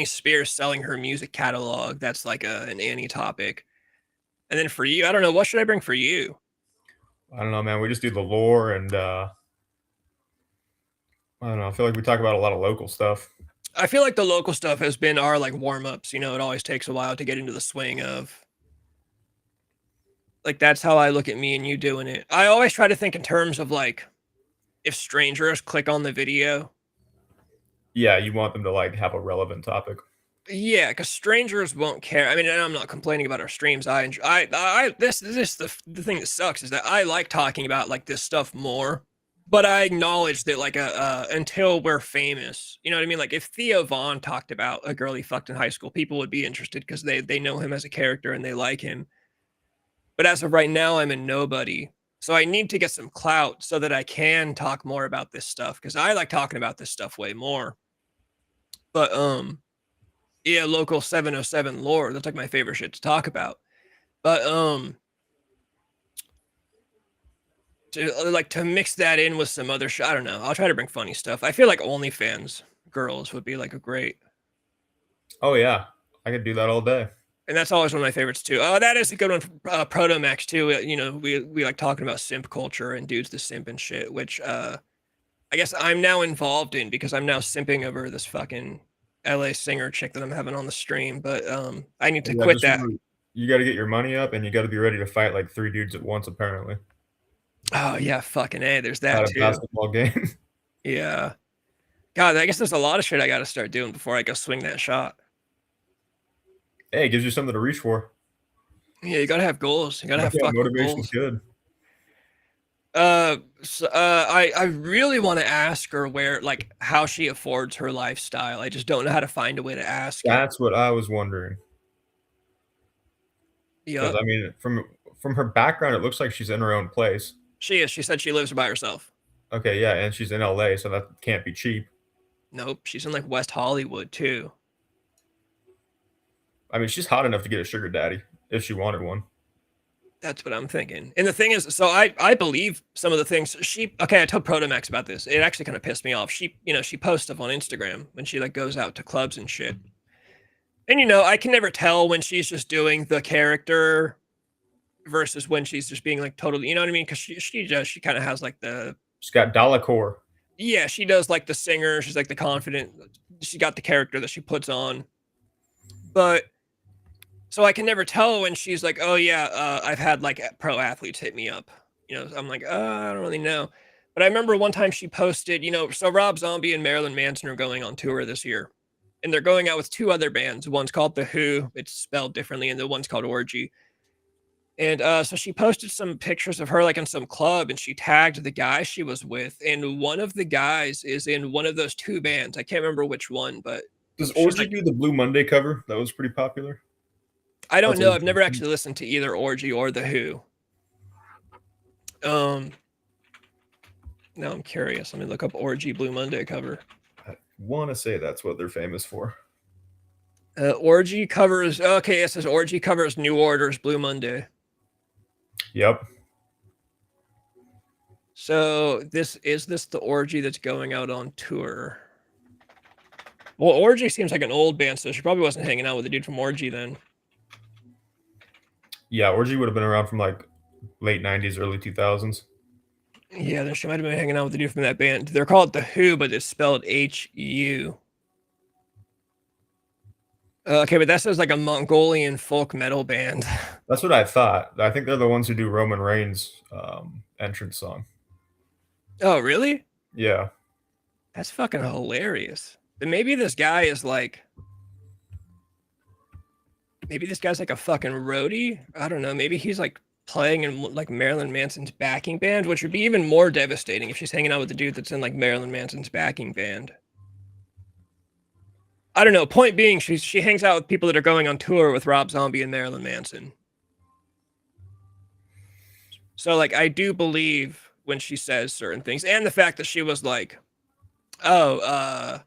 Spears selling her music catalog. That's like an Annie topic. And then for you, I don't know, what should I bring for you? I don't know, man. We just do the lore and I don't know. I feel like we talk about a lot of local stuff. I feel like the local stuff has been our like warm-ups. You know, it always takes a while to get into the swing of. Like that's how I look at me and you doing it. I always try to think in terms of like if strangers click on the video. Yeah, you want them to like have a relevant topic. Yeah, because strangers won't care. I mean, and I'm not complaining about our streams. This the thing that sucks is that I like talking about like this stuff more, but I acknowledge that like until we're famous, you know what I mean? Like if Theo Vaughn talked about a girl he fucked in high school, people would be interested because they know him as a character and they like him. But as of right now, I'm a nobody. So I need to get some clout so that I can talk more about this stuff because I like talking about this stuff way more. But yeah, local 707 lore, that's like my favorite shit to talk about. But to mix that in with some other shit, I don't know. I'll try to bring funny stuff. I feel like OnlyFans girls would be like a great. Oh yeah, I could do that all day. And that's always one of my favorites too. Oh, that is a good one for Protomax too. You know, we like talking about simp culture and dudes to simp and shit, which I guess I'm now involved in because I'm now simping over this fucking LA singer chick that I'm having on the stream. But I need to quit that. Remember, you got to get your money up and you got to be ready to fight like 3 dudes at once, apparently. Oh yeah, fucking A. There's that too. Basketball game. Yeah. God, I guess there's a lot of shit I got to start doing before I go swing that shot. Hey, it gives you something to reach for. Yeah, you gotta have goals. You gotta have fucking motivation's goals. good. I really want to ask her where, like, how she affords her lifestyle. I just don't know how to find a way to ask. That's what I was wondering. Yeah, I mean, from her background, it looks like she's in her own place. She is. She said she lives by herself. Okay, yeah, and she's in LA, so that can't be cheap. Nope, she's in like West Hollywood too. I mean, she's hot enough to get a sugar daddy if she wanted one. That's what I'm thinking. And the thing is, so I believe some of the things I told Protomax about this. It actually kind of pissed me off. She posts stuff on Instagram when she like goes out to clubs and shit. And I can never tell when she's just doing the character versus when she's just being like totally, you know what I mean? Because she kind of has like she's got Dalacore. Yeah, she does like the singer. She's like the confident. She got the character that she puts on. But so I can never tell when she's like, oh yeah, I've had like pro athletes hit me up. I'm like, I don't really know. But I remember one time she posted, so Rob Zombie and Marilyn Manson are going on tour this year. And they're going out with 2 other bands. One's called The Who. It's spelled differently. And the one's called Orgy. And so she posted some pictures of her like in some club and she tagged the guy she was with. And one of the guys is in one of those 2 bands. I can't remember which one, but. Does Orgy do the Blue Monday cover? That was pretty popular. I don't know. I've never actually listened to either Orgy or The Who. Now I'm curious. Let me look up Orgy Blue Monday cover. I want to say that's what they're famous for. Orgy covers. Okay, it says Orgy covers New Order's Blue Monday. Yep. So this the Orgy that's going out on tour? Well, Orgy seems like an old band, so she probably wasn't hanging out with the dude from Orgy then. Yeah, Orgy would have been around from like late 90s, early 2000s. Yeah, then she might have been hanging out with the dude from that band. They're called The Who, but it's spelled H-U. Okay, but that sounds like a Mongolian folk metal band. That's what I thought. I think they're the ones who do Roman Reigns' entrance song. Oh, really? Yeah. That's fucking hilarious. Then maybe this guy is like... Maybe this guy's like a fucking roadie? I don't know. Maybe he's like playing in like Marilyn Manson's backing band, which would be even more devastating if she's hanging out with the dude that's in like Marilyn Manson's backing band. I don't know. Point being, she hangs out with people that are going on tour with Rob Zombie and Marilyn Manson. So like, I do believe when she says certain things, and the fact that she was like, oh,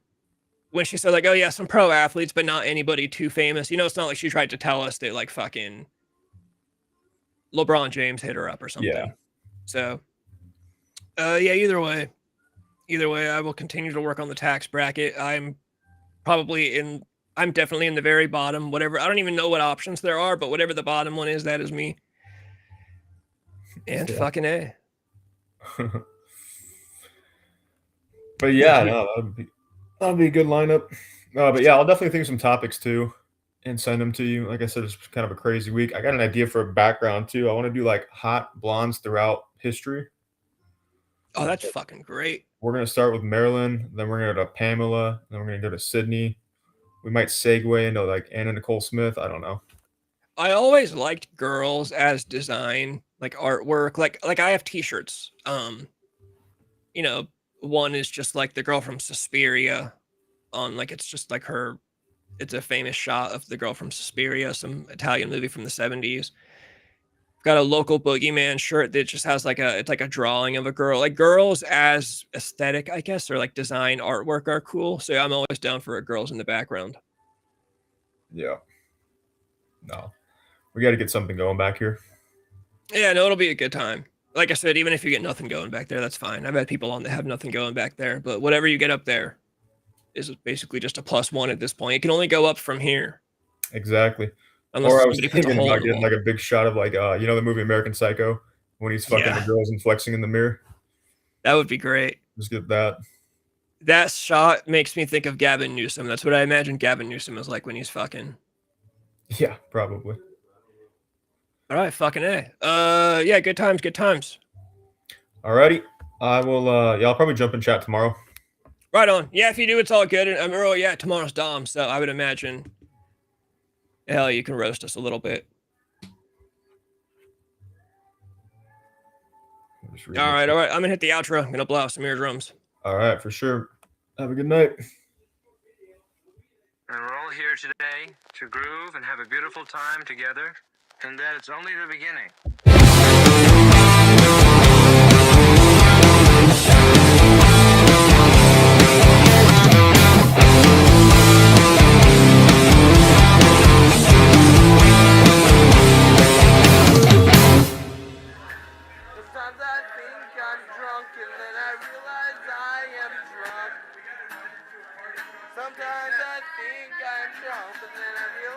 when she said like, oh yeah, some pro athletes, but not anybody too famous. You know, it's not like she tried to tell us that like fucking LeBron James hit her up or something. Yeah. So, yeah, either way, I will continue to work on the tax bracket. I'm definitely in the very bottom, whatever. I don't even know what options there are, but whatever the bottom one is, that is me. And Yeah. fucking A. But yeah, no, that'd be a good lineup. But yeah, I'll definitely think of some topics too and send them to you. Like I said, it's kind of a crazy week. I got an idea for a background too. I want to do like hot blondes throughout history. Oh, that's fucking great. We're gonna start with Marilyn, then we're gonna go to Pamela, then we're gonna go to Sydney. We might segue into like Anna Nicole Smith. I don't know. I always liked girls as design, like artwork. Like I have t-shirts. You know, one is just like the girl from Suspiria on like it's just like her, it's a famous shot of the girl from Suspiria, some Italian movie from the 70s. Got a local boogeyman shirt that just has like it's like a drawing of a girl. Like girls as aesthetic, I guess, or like design artwork are cool. So I'm always down for girls in the background. Yeah. No. We got to get something going back here. Yeah, no, it'll be a good time. Like I said, even if you get nothing going back there, that's fine. I've had people on that have nothing going back there, but whatever you get up there is basically just a +1 at this point. It can only go up from here. Exactly. Unless Or I was somebody puts a thinking hole about in the getting wall. like a big shot of like you know the movie American Psycho when he's fucking Yeah. the girls and flexing in the mirror. That would be great. Just get that. That shot makes me think of Gavin Newsom. That's what I imagine Gavin Newsom is like when he's fucking. Yeah, probably. All right, fucking A. Yeah, good times, good times. Alrighty. I will yeah, I'll probably jump in chat tomorrow. Right on. Yeah, if you do, it's all good. And oh yeah, tomorrow's Dom, so I would imagine hell you can roast us a little bit. All right. I'm gonna hit the outro. I'm gonna blow out some eardrums. All right, for sure. Have a good night. And we're all here today to groove and have a beautiful time together, and that it's only the beginning. Sometimes I think I'm drunk and then I realize I am drunk. Sometimes I think I'm drunk and then I realize